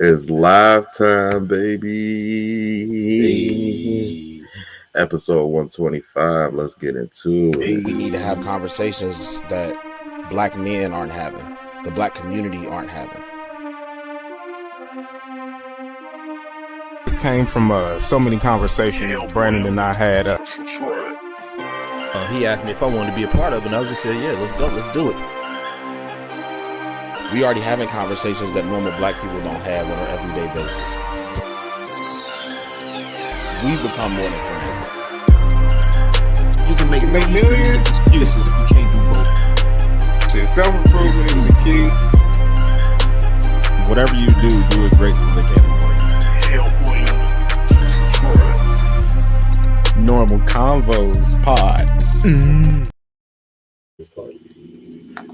It's live time, baby. Hey. Episode 125. Let's get into it. We need to have conversations that black men aren't having, the black community aren't having. This came from so many conversations Brandon and I had. He asked me if I wanted to be a part of it, and I just said, yeah, let's go, let's do it. We already having conversations that normal black people don't have on an everyday basis. We've become more than friends. You can make millions excuses if you can't do both. So self-improvement is the key. Whatever you do it great so they can't avoid it. Normal Convos pod.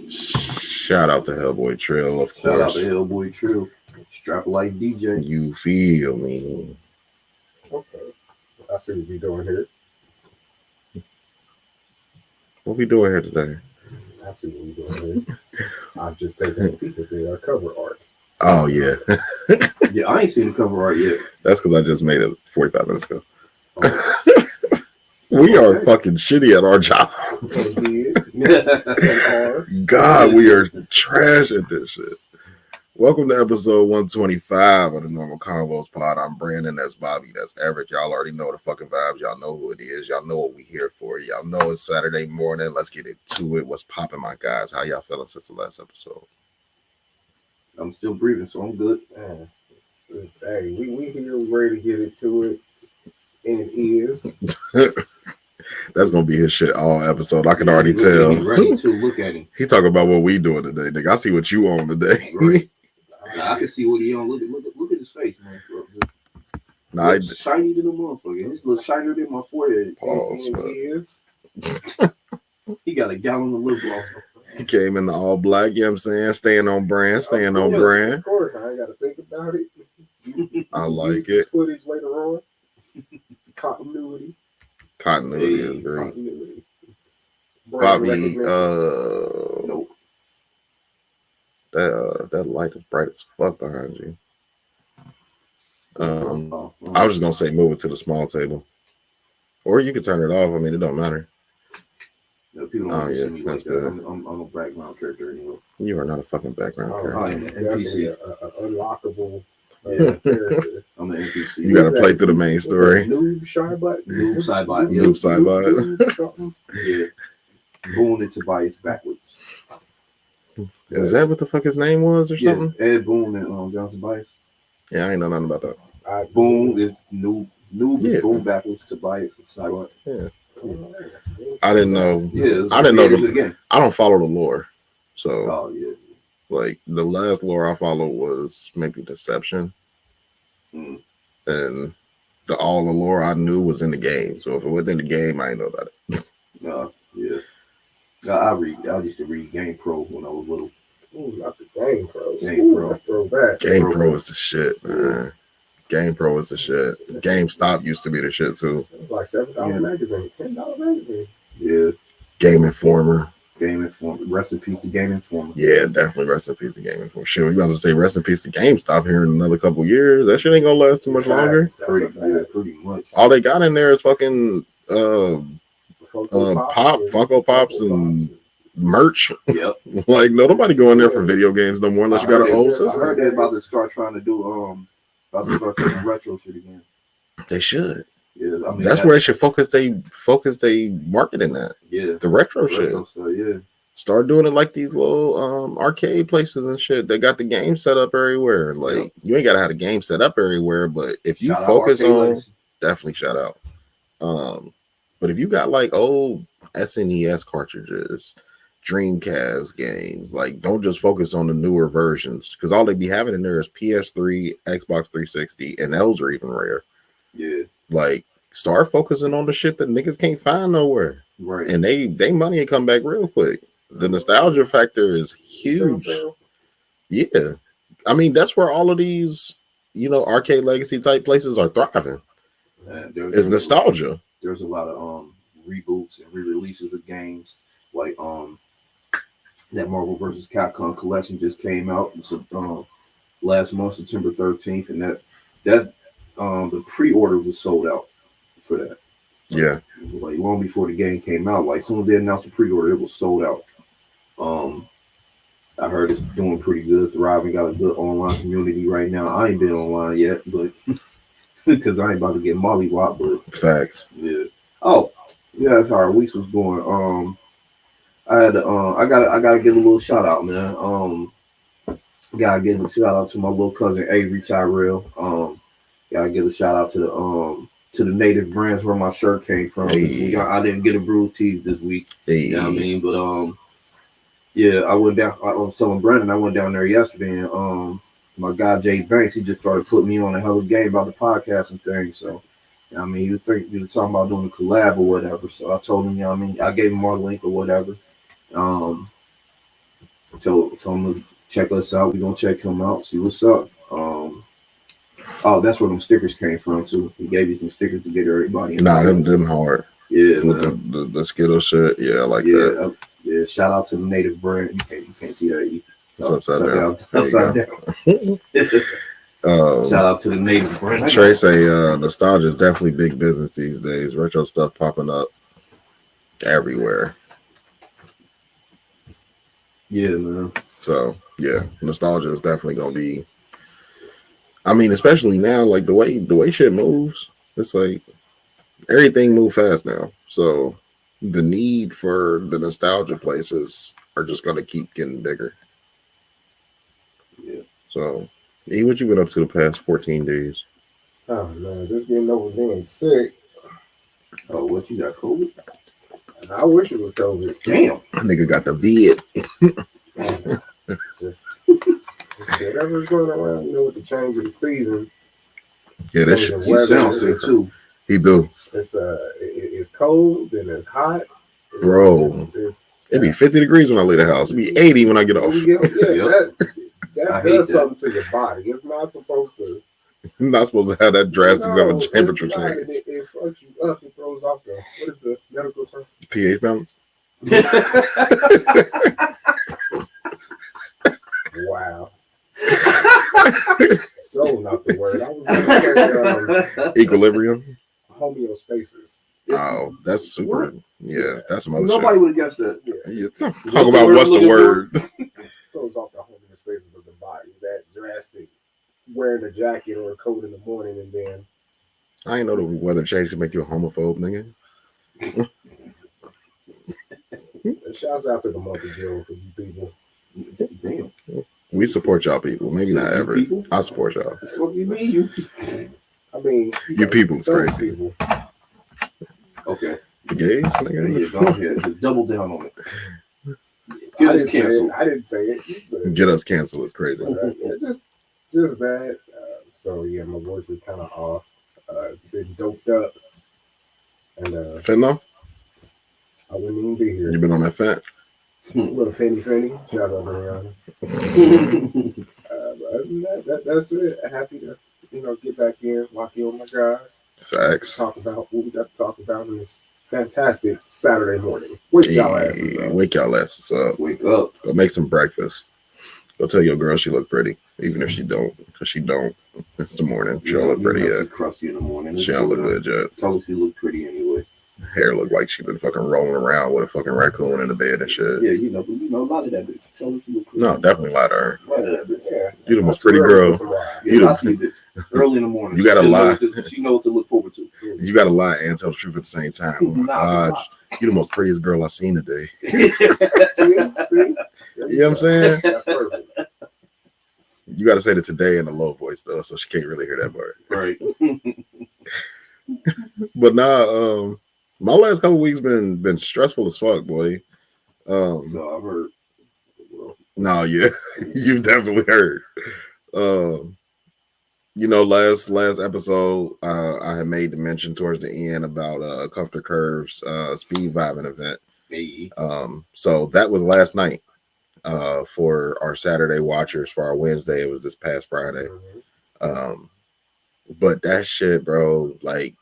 Shout out to Hellboy Trill, of course. Shout out to Hellboy Trill. Strap like DJ. You feel me? Okay. I see what we doing here. What we doing here today? I see what we doing here. I'm just taking a peek at our cover art. Oh, yeah. Yeah, I ain't seen the cover art yet. That's because I just made it 45 minutes ago. Oh. We are fucking shitty at our jobs. God, we are trash at this shit. Welcome to episode 125 of the Normal Convos pod. I'm Brandon, that's Bobby, that's Everett. Y'all already know the fucking vibes. Y'all know who it is. Y'all know what we here for. Y'all know it's Saturday morning. Let's get into it. What's popping, my guys? How y'all feeling since the last episode? I'm still breathing, so I'm good. Hey, we here, we ready to get into it. And is. That's gonna be his shit all episode. I can already tell. Ready to look at him. He talking about what we doing today, nigga. I see what you on today. Right. I can see what he on. Look at his face, man. Nah, shiny than a motherfucker. He's a little shinier than my forehead. Pause, he got a gallon of lip gloss. He came in the all black, you know what I'm saying? Staying on brand. Of course, I ain't got to think about it. I like it. Footage later on. Continuity is great. Continuity. Bobby, Nope. That light is bright as fuck behind you. I was just gonna say move it to the small table, or you could turn it off. I mean, it don't matter. No, people don't see me like that. I'm a background character anyway. You are not a fucking background character. I'm an NPC. Unlockable. Character. I'm an NPC. You gotta play through the main story. Noob Shybot. Noob Sidebot. Yeah. Boone and Tobias backwards. Is that what the fuck his name was or something? Yeah, Ed Boone and John Tobias. Yeah, I ain't know nothing about that. Boone is Noob is Boone backwards. Tobias is Sidebot. Yeah. I didn't know. Yeah, I didn't know. I don't follow the lore, so like the last lore I followed was maybe Deception, and all the lore I knew was in the game. So if it wasn't in the game, I didn't know about it. I used to read Game Pro when I was little. Ooh, not the Game Pro. Let's throw back. Game Pro is the shit, man. Game Pro is the shit. GameStop used to be the shit too. It was like $7 magazine, $10 magazine. Yeah. Game Informer. Rest in peace to Game Informer. Yeah, definitely rest in peace to Game Informer. Shit, we about to say rest in peace to GameStop here in another couple years. That shit ain't gonna last too much longer. Pretty much. All they got in there is fucking Funko Pops and merch. Yep. Like nobody going there for video games no more unless you got an old system. I heard they're about to start trying to do about to start doing retro shit again. They should. Yeah, I mean, that's where they should focus they marketing at. Yeah. The retro shit. Stuff, yeah. Start doing it like these little arcade places and shit. They got the game set up everywhere. Like you ain't gotta have the game set up everywhere, but if you focus on definitely shout out. But if you got like old SNES cartridges, Dreamcast games, like don't just focus on the newer versions because all they be having in there is PS3, Xbox 360, and those are even rare. Yeah, like start focusing on the shit that niggas can't find nowhere, right? And they money come back real quick. The nostalgia factor is huge. Yeah, I mean that's where all of these arcade legacy type places are thriving. It's nostalgia. There's a lot of reboots and re-releases of games like that Marvel vs. Capcom collection just came out. So last month, September 13th, and that the pre-order was sold out for that. Yeah. Like long before the game came out, like soon as they announced the pre-order, it was sold out. I heard it's doing pretty good, thriving, got a good online community right now. I ain't been online yet, but because I ain't about to get mollywopped, but facts. Yeah. Oh, yeah, that's how our weeks was going. I gotta give a little shout out, man. Gotta give a shout out to my little cousin Avery Tyrell. Gotta give a shout out to the native brands where my shirt came from. Hey. I didn't get a bruised tees this week. Hey. You know what I mean? But yeah, I was telling Brandon I went down there yesterday, and my guy Jay Banks, he just started putting me on a hell of a game about the podcast and things. So, you know what I mean, he was talking about doing a collab or whatever. So I told him, you know what I mean, I gave him our link or whatever. Told him to check us out. We're gonna check him out, see what's up. Oh, that's where them stickers came from too. He gave you some stickers to get everybody. Nah, them hard. Yeah, with the Skittle shit. Yeah, I like that. Yeah, shout out to the native brand. You can't see that. It's upside down. Upside down. Shout out to the native brand. Trey say nostalgia is definitely big business these days. Retro stuff popping up everywhere. Yeah, man. So yeah, nostalgia is definitely gonna be. I mean, especially now, like the way shit moves, it's like everything move fast now. So the need for the nostalgia places are just gonna keep getting bigger. Yeah. So, E, what you been up to the past 14 days? Oh man, just getting over being sick. Oh, what, you got COVID? I wish it was COVID. Damn. Nigga got the vid. just whatever's going around, you know, with the change of the season. Yeah, that shit. He sounds sick too. He do. It's cold and it's hot. Bro. It'd be 50 degrees when I leave the house. It'd be 80 when I get off. That does something to your body. It's not supposed to. It's not supposed to have that drastic of a temperature change. It fucks you up. It throws off what is the medical term? pH balance. Wow. So not the word. I was going to say equilibrium. Homeostasis. Oh, that's super. What? Yeah, that's some other Nobody shit. would have guessed that. Yeah. Talk about what's the word. Throws off the homeostasis of the body. That drastic wearing a jacket or a coat in the morning and then. I ain't know the weather change to make you a homophobe, nigga. Shouts out to the month of June for you people. Damn. We support y'all people. Maybe not ever. People? I support y'all. What do you mean, you? I mean, You people is crazy. People. Okay. The gays, Yeah, nigga. go ahead. Just double down on it. Get us canceled. I didn't say it. You said it. Get us canceled is crazy. Yeah, just that. So yeah, my voice is kind of off. Been doped up, and Fentanyl? I wouldn't even be here. You been on that fat? Little Fanny. Shout out to Rihanna. But other than that's it. Happy to get back in, lock in with my guys. Facts. Talk about what we got to talk about in this fantastic Saturday morning. Wake y'all asses up. Wake y'all asses up. Wake up. Go make some breakfast. Go tell your girl she look pretty, even if she don't, because she don't. It's the morning. She don't look pretty yet. Crusty in the morning. She don't look good yet. Tell her she look pretty anyway. Hair look like she been fucking rolling around with a fucking raccoon in the bed and shit. Yeah, you know, a lot of that bitch. Tell her she look pretty. No, definitely lie to her. Lie to that bitch. Yeah. You the most pretty girl. Yeah, lie to the bitch. Early in the morning. You gotta lie. She know what to look forward to. You gotta lie and tell the truth at the same time. Oh my gosh, you the most prettiest girl I seen today. See? You know what I'm saying? That's perfect. You gotta say that today in a low voice though, so she can't really hear that part. Right. But nah, my last couple weeks been stressful as fuck, boy. So I've heard. Well, no, yeah, you've definitely heard. Last episode, I had made the mention towards the end about Cuffter Curve's speed vibing event. hey. So that was last night. For our Saturday watchers. For our Wednesday, it was this past Friday. But that shit, bro, like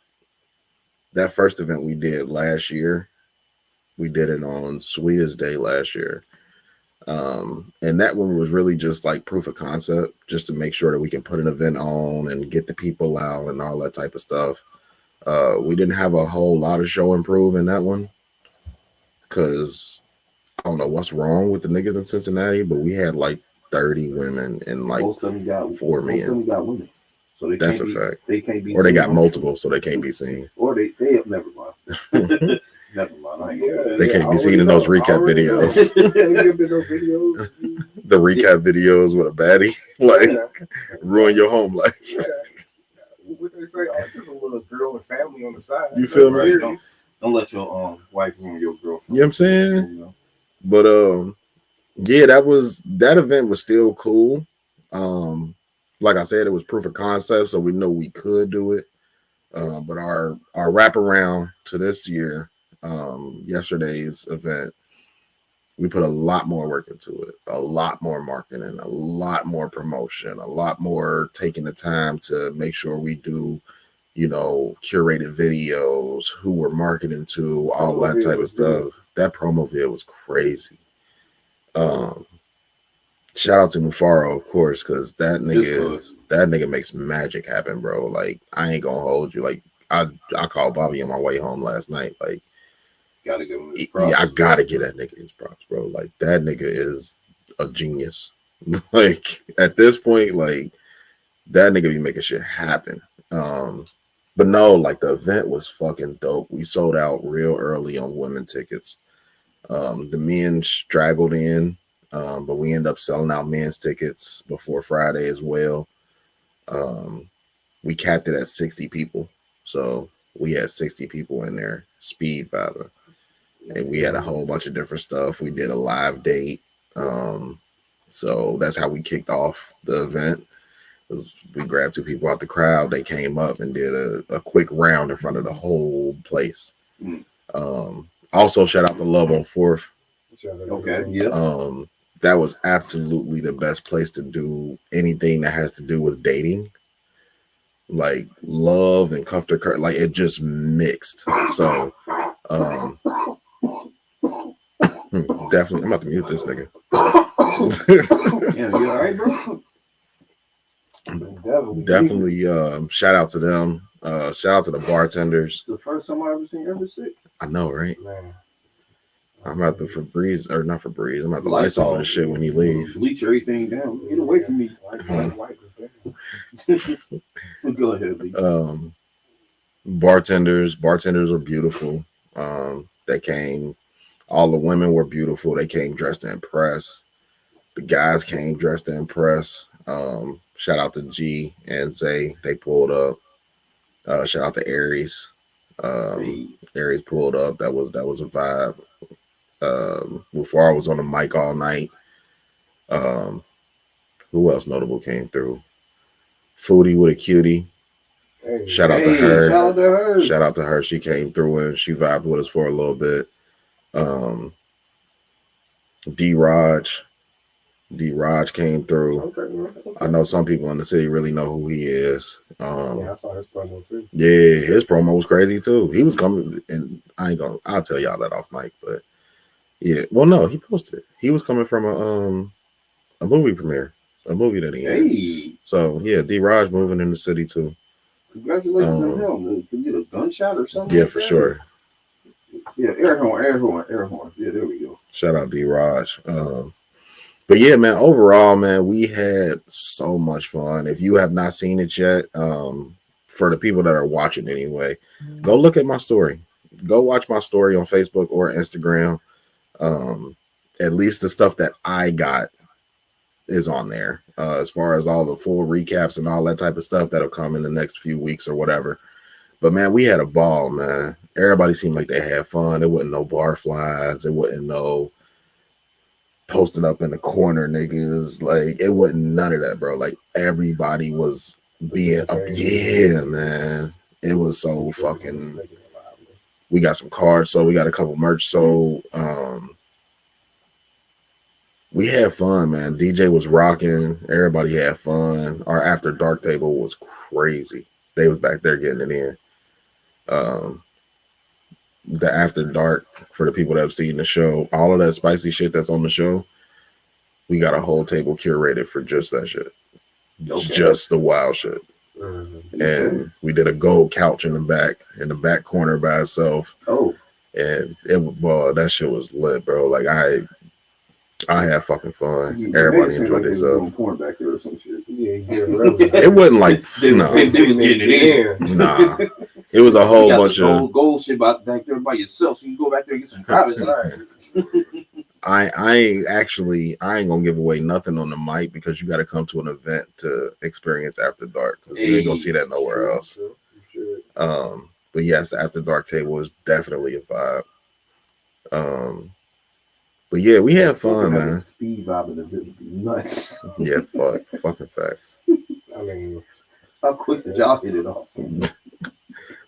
that first event we did last year, we did it on Sweetest Day last year. And that one was really just like proof of concept, just to make sure that we can put an event on and get the people out and all that type of stuff. We didn't have a whole lot of show and prove in that one because I don't know what's wrong with the niggas in Cincinnati, but we had like 30 women and like most of them got 4 men. Most of them got women, so they That's can't a fact. They can't be. Or they got multiple, so they can't be seen. Or they never mind. Never mind. They can't be seen in those recap videos. The recap videos with a baddie, like ruin your home life. Yeah. What they say? Oh, just a little girl and family on the side. You feel me? Right. Don't let your wife ruin your girlfriend. You know what I'm saying? You know? But yeah, that event was still cool. Like I said, it was proof of concept, so we know we could do it. But our wraparound to this year, yesterday's event, we put a lot more work into it, a lot more marketing, a lot more promotion, a lot more taking the time to make sure we do, curated videos, who we're marketing to, all that type of stuff. That promo vid was crazy. Shout out to Mufaro, of course, because that nigga makes magic happen, bro. Like, I ain't gonna hold you. Like, I called Bobby on my way home last night. Like, gotta give him his props. Yeah, I gotta get that nigga his props, bro. Like, that nigga is a genius. Like, at this point, like, that nigga be making shit happen. But no, like, the event was fucking dope. We sold out real early on women tickets. The men straggled in, but we ended up selling out men's tickets before Friday as well. We capped it at 60 people. So we had 60 people in there, speed vibing. And we had a whole bunch of different stuff. We did a live date. So that's how we kicked off the event. We grabbed 2 people out the crowd. They came up and did a quick round in front of the whole place. Also, shout out to Love on 4th. Okay, yeah. That was absolutely the best place to do anything that has to do with dating. Like, Love and Cuffed Kurt, like, it just mixed. So, definitely, I'm about to mute this nigga. Yeah, you all right, bro? Definitely, shout out to them. Shout out to the bartenders. The first time I ever seen Ever Sick. I know, right? Man. I'm about to Febreze, or not Febreze. I'm about to lights all this shit when you leave. Bleach everything down. Get away from me. Go ahead, Lee. Bartenders are beautiful. They came. All the women were beautiful. They came dressed to impress. The guys came dressed to impress. Shout out to G and Zay. They pulled up. Shout out to Aries. Aries pulled up. That was a vibe. Before I was on the mic all night. Who else notable came through? Foodie with a cutie. Shout out to her. Shout out to her. She came through and she vibed with us for a little bit. D-Raj came through. Okay. I know some people in the city really know who he is. I saw his promo too. Yeah, his promo was crazy too. He was coming, and I'll tell y'all that off mic, but yeah. Well, no, he posted it. He was coming from a movie premiere, a movie that he had. Hey. So yeah, D-Raj moving in the city too. Congratulations on him. Can you get a gunshot or something? Yeah, like for that? sure. Yeah, air horn. Yeah, there we go. Shout out D-Raj. But yeah, man, overall, man, we had so much fun. If you have not seen it yet, for the people that are watching anyway, go look at my story. Go watch my story on Facebook or Instagram. At least the stuff that I got is on there. As far as all the full recaps and all that type of stuff that'll come in the next few weeks or whatever. But man, we had a ball, man. Everybody seemed like they had fun. There wasn't no bar flies. There wasn't no posting up in the corner niggas. Like, it wasn't none of that, bro. Like, everybody was being up. Yeah, man. It was so fucking. We got some cards, so we got a couple merch. So we had fun, man. DJ was rocking. Everybody had fun. Our after dark table was crazy. They was back there getting it in. The after dark, for the people that have seen the show, all of that spicy shit that's on the show, We got a whole table curated for just that shit. Okay. Just the wild shit. And we did a gold couch in the back corner by itself. Oh. And that shit was lit, bro. Like I had fucking fun. Yeah, everybody enjoyed themselves. Porn back there or some shit. It wasn't like they was getting it in. Nah. It was a whole bunch of gold shit back there by yourself, so you can go back there and get some privacy. I ain't gonna give away nothing on the mic because you got to come to an event to experience After Dark because you ain't gonna see that nowhere else. But yes, the After Dark table is definitely a vibe. But yeah, we had fun, man. Speed vibe in the video would be nuts. Yeah, fucking facts. I mean, how quick did y'all hit it off?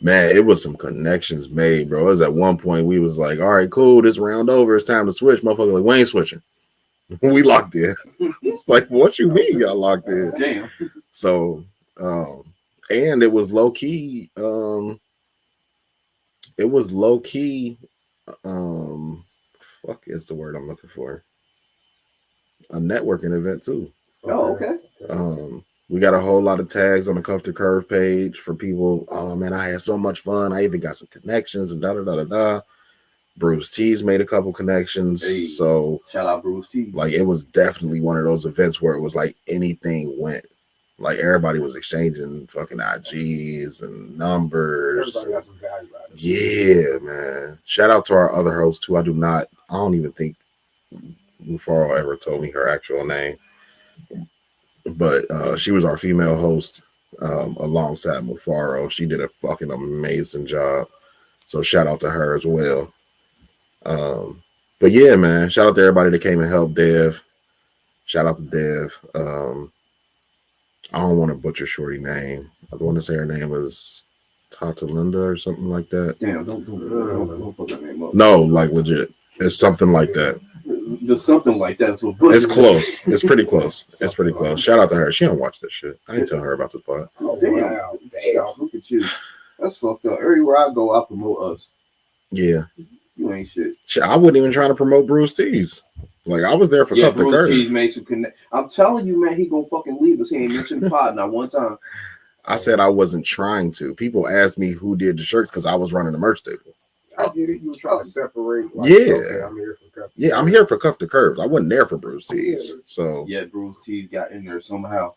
Man, it was some connections made, bro. It was at one point we was like, all right, cool, this round over, it's time to switch. Motherfucker like, we ain't switching. We locked in. It's like, what you mean y'all locked in? Damn. So and it was low key, fuck is the word I'm looking for. A networking event too. Oh, okay. We got a whole lot of tags on the Cuff to Curve page for people. Oh man, I had so much fun. I even got some connections and da. Bruce T's made a couple connections. Hey, so shout out Bruce T. Like it was definitely one of those events where it was like anything went. Like everybody was exchanging fucking IGs and numbers. Everybody got some value out of it. Yeah, man. Shout out to our other host too. I don't even think Mufaro ever told me her actual name. But she was our female host alongside Mufaro. She did a fucking amazing job. So shout out to her as well. But yeah, man, shout out to everybody that came and helped Dev. Shout out to Dev. I don't want to butcher Shorty name. I want to say her name was Tata Linda or something like that. Damn, don't fuck that name up. No, like legit. It's something like that. There's something like that. It's close. It's pretty close. It's pretty close. Shout out to her. She don't watch this shit. I ain't tell her about this part. Oh, damn. Look at you. That's fucked up. Everywhere I go, I promote us. Yeah. You ain't shit. I wasn't even trying to promote Bruce T's. Like I was there for Cuff the Curve. Bruce T's made some connect. I'm telling you, man, he gonna fucking leave us. He ain't mentioned the pod not one time. I said I wasn't trying to. People asked me who did the shirts because I was running the merch table. I get it. You were trying to separate. Like, yeah. Okay, I'm here for Cuff. Yeah, I'm here for Cuff the Curves. I wasn't there for Bruce T's. So yeah, Bruce T's got in there somehow.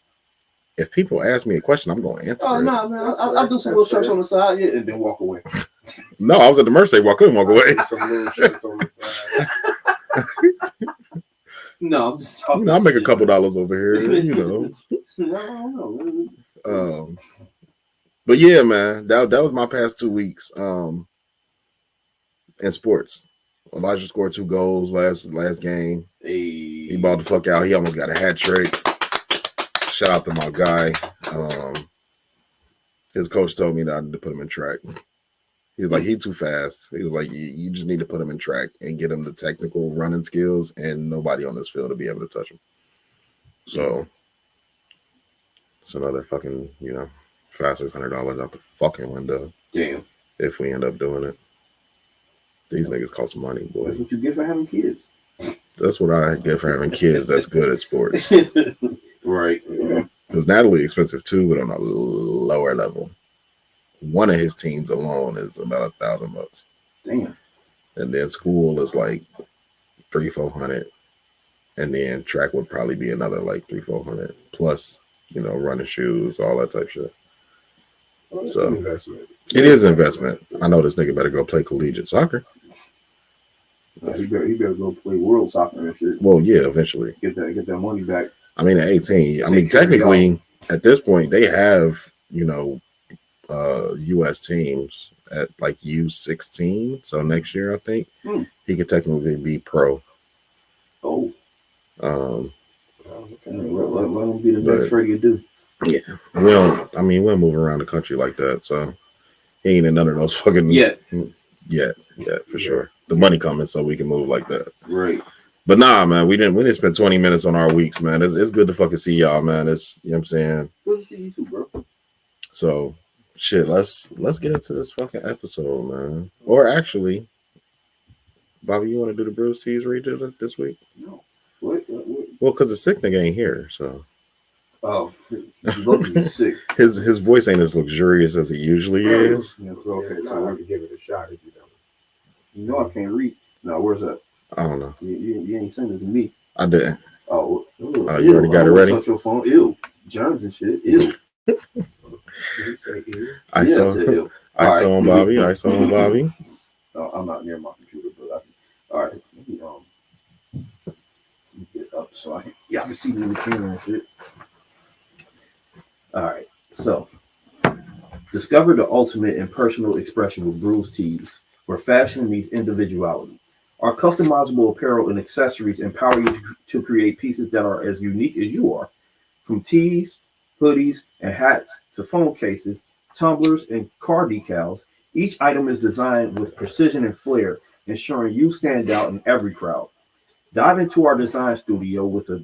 If people ask me a question, I'm going to answer. Oh no, man! I'll do some little shirts on the side, yeah, and then walk away. No, I was at the merch table. I couldn't walk away. Some little shirts on the side. No, I'm just talking. I'll make a couple dollars over here. You know. No. But yeah, man, that was my past 2 weeks. In sports, Elijah scored 2 goals last game. Hey. He balled the fuck out. He almost got a hat trick. Shout out to my guy. His coach told me that I need to put him in track. He was like, he's too fast. He was like, you just need to put him in track and get him the technical running skills, and nobody on this field to be able to touch him. So it's another fucking, $500-$600 out the fucking window. Damn. If we end up doing it. These niggas cost money, boy. That's what you get for having kids. That's what I get for having kids that's good at sports. Right. Because Natalie expensive too, but on a lower level. One of his teams alone is about $1,000. Damn. And then school is like $300-$400. And then track would probably be another like $300-$400. Plus, running shoes, all that type shit. Well, so an investment. It is an investment. I know this nigga better go play collegiate soccer. He better go play world soccer and shit. Well, yeah, eventually. Get that money back. I mean, at 18. Technically, at this point, they have, U.S. teams at like U16. So next year, I think he could technically be pro. Oh. Okay. Let him be the next Freddie do. Yeah. We'll move around the country like that. So he ain't in none of those fucking Yeah, for sure. The money coming so we can move like that. Right. But nah, man, we didn't spend 20 minutes on our weeks, man. It's good to fucking see y'all, man. It's what I'm saying. Good to see you too, bro. So shit, let's get into this fucking episode, man. Or actually, Bobby, you want to do the Bruce T's read this week? No. What? Well, because the sick nigga ain't here, so. Oh, lucky sick. His voice ain't as luxurious as it usually is. Yeah, so, okay, So so I have to give it a shot if you don't. you know I can't read. No, where's that? I don't know. You ain't sent it to me. I didn't. Oh, You already got it ready? Touch your phone. Ew. Germs and shit. Ew. Did he say ew? I said ew. ISO on Bobby. ISO on Bobby. No, I'm not near my computer, but all right. Let me get up so y'all can see me in the camera and shit. All right. So, discover the ultimate in personal expression with Bruce Tees, where fashion meets individuality. Our customizable apparel and accessories empower you to create pieces that are as unique as you are. From tees, hoodies, and hats to phone cases, tumblers, and car decals, each item is designed with precision and flair, ensuring you stand out in every crowd. Dive into our design studio with a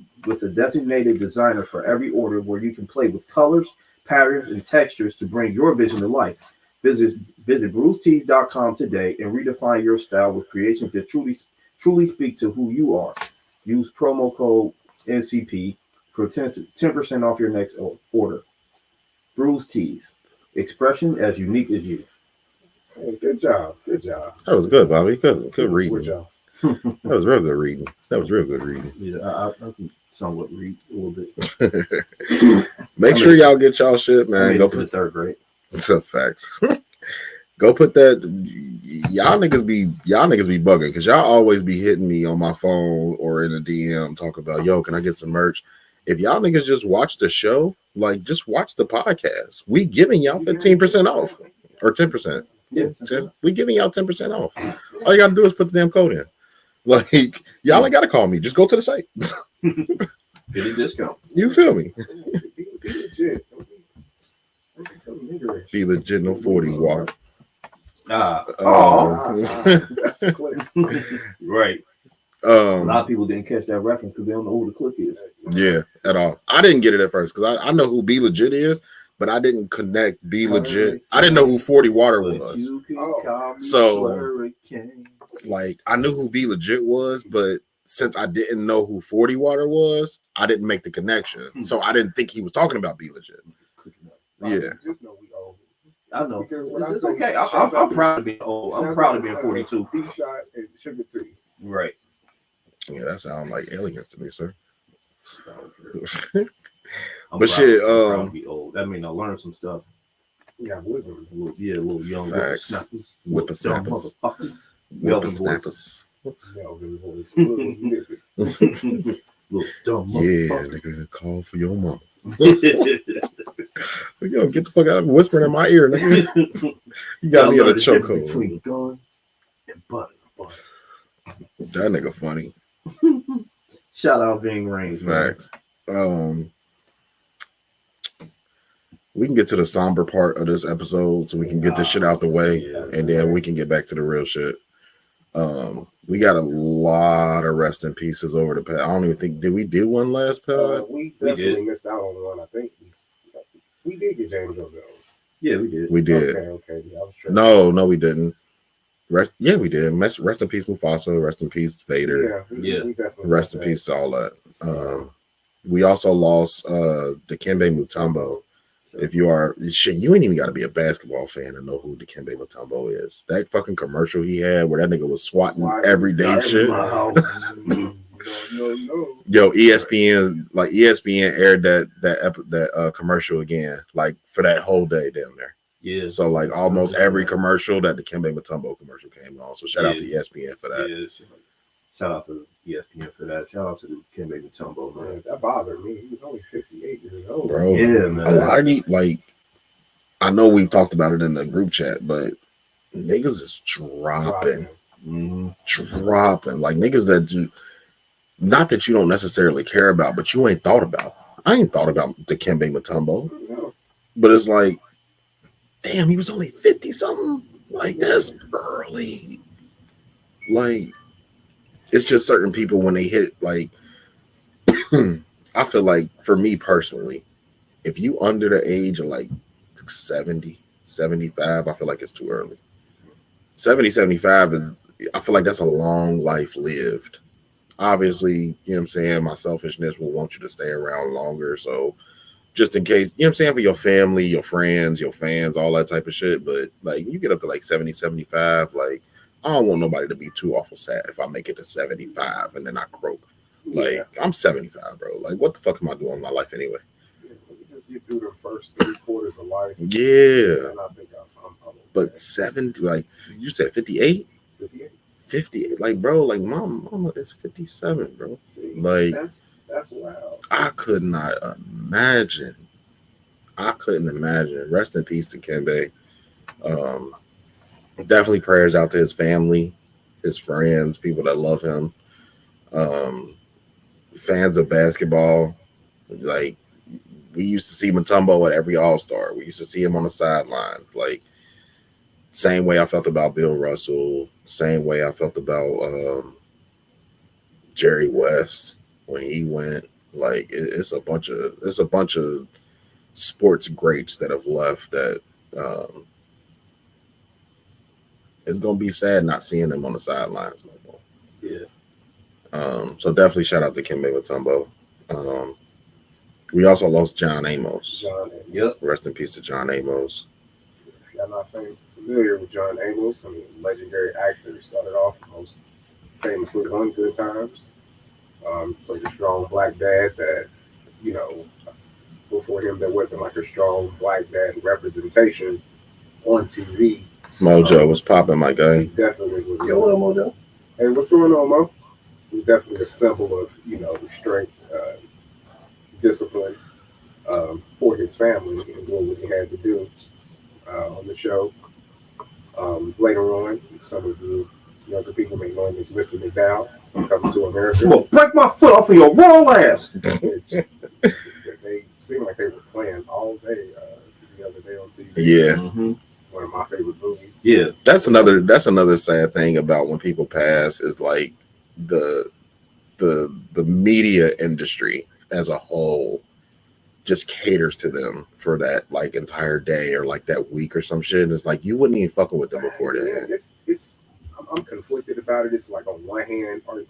designated designer for every order, where you can play with colors, patterns, and textures to bring your vision to life. Visit brucetees.com today and redefine your style with creations that truly speak to who you are. Use promo code NCP for 10% off your next order. Bruce Tees, expression as unique as you. Hey, good job. Good job. That was good, Bobby. Good reading. Switch off. That was real good reading. Yeah, I can somewhat read a little bit. Make sure y'all get y'all shit, man. Go to the third grade. It's a facts. Go put that. Y'all niggas be bugging because y'all always be hitting me on my phone or in a DM talking about, yo, can I get some merch? If y'all niggas just watch the show, like just watch the podcast, we giving y'all 15% off or 10%. Yeah, we giving y'all 10% off. All you gotta do is put the damn code in. Like y'all ain't gotta call me. Just go to the site. Get a discount. You feel me? Be legit. Be legit. No 40 water. That's the clip. Right. A lot Um. of people didn't catch that reference because they don't know who the click is. Yeah. At all. I didn't get it at first because I know who Be Legit is, but I didn't connect Be Legit. I didn't know who 40 Water was. So, like, I knew who Be Legit was, but since I didn't know who 40 Water was, I didn't make the connection. So I didn't think he was talking about Be Legit. Yeah. Just know we old. I know. Because when I It's say okay. shout I'm out proud of being old. I'm proud of being 42. D-Shot and Sugar T. Right. Yeah, that sounds like aliens to me, sir. I'm But proud, shit, I'm proud to be old. That means I learned some stuff. Yeah, wisdom. A little young Facts. whippersnappers. Whippersnappers. Melvin voice. Whippersnappers. Melvin voice. Little niggas. Little dumb Yeah, motherfucker. nigga, call for your mom. Yo, get the fuck out of whispering in my ear, nigga. You got me at a chokehold. Between guns and butter. That nigga funny. Shout out Ving Rhames, man. Facts. We can get to the somber part of this episode so we can get this shit out the way, and then we can get back to the real shit. We got a lot of rest in pieces over the past. I don't even think, did we do one last pod? We definitely missed out on one. I think we did get James Earl Jones. Yeah, we did. We did. Okay. Yeah, I was tripping. No, we didn't. Rest in peace, Mufasa. Rest in peace, Vader. Yeah. We definitely Rest in peace, all that. We also lost Dikembe Mutombo. If you are shit, you ain't even got to be a basketball fan to know who Dikembe Mutombo is. That fucking commercial he had where that nigga was swatting everyday shit. No. Yo, ESPN aired that commercial again, like for that whole day down there. Yeah. So like almost every commercial that the Dikembe Mutombo commercial came on. So shout out to ESPN for that. Yeah. Shout out to ESPN for that. Shout out to the Dikembe Mutombo, man. Man, that bothered me. He was only 58 years old. Bro, Yeah, man. a lot of these, like, I know we've talked about it in the group chat, but niggas is dropping. Dropping. Like niggas that you, not that you don't necessarily care about, but you ain't thought about. I ain't thought about Dikembe Mutombo. No. But it's like, damn, he was only 50 something. Like, that's early. Like, it's just certain people when they hit, like, I feel like for me personally, if you under the age of like 70, 75, I feel like it's too early. 70, 75 is, I feel like that's a long life lived. Obviously, you know what I'm saying, my selfishness will want you to stay around longer. So just in case, you know what I'm saying, for your family, your friends, your fans, all that type of shit. But like when you get up to like 70, 75, like I don't want nobody to be too awful sad if I make it to 75 and then I croak. Like I'm 75, bro. Like what the fuck am I doing in my life anyway? Let me just get through the first 3/4 of life. Yeah. And I think I'm but 70, like you said 58? 58. 58, like bro, like my mama is 57, bro. See, like that's wild. I could not imagine. I couldn't imagine. Rest in peace to Kembe. Definitely prayers out to his family, his friends, people that love him. Fans of basketball. Like we used to see Mutombo at every All-Star. We used to see him on the sidelines. Like same way I felt about Bill Russell. Same way I felt about Jerry West when he went. Like it's a bunch of sports greats that have left that it's gonna be sad not seeing them on the sidelines no more. Yeah. So definitely shout out to Kembe Mutombo. We also lost John Amos. Yep. Rest in peace to John Amos. If y'all not familiar with John Amos, I mean, legendary actor, started off most famously on Good Times. Played a strong black dad that, you know, before him there wasn't like a strong black dad representation on TV. Mojo was popping, my guy. He definitely was. Yo, what up, Mojo? Hey, what's going on, Mo? He was definitely a symbol of, you know, strength, discipline for his family and doing what he had to do on the show. Later on, some of the younger people may know him as Mr. McDowell, Coming to America. Come on, break my foot off of your raw ass. They seem like they were playing all day the other day on TV. Yeah. Mm-hmm. One of my favorite movies. Yeah. That's another sad thing about when people pass is like the media industry as a whole just caters to them for that like entire day or like that week or some shit. And it's like you wouldn't even fucking with them before that. I'm conflicted about it. It's like on one hand, or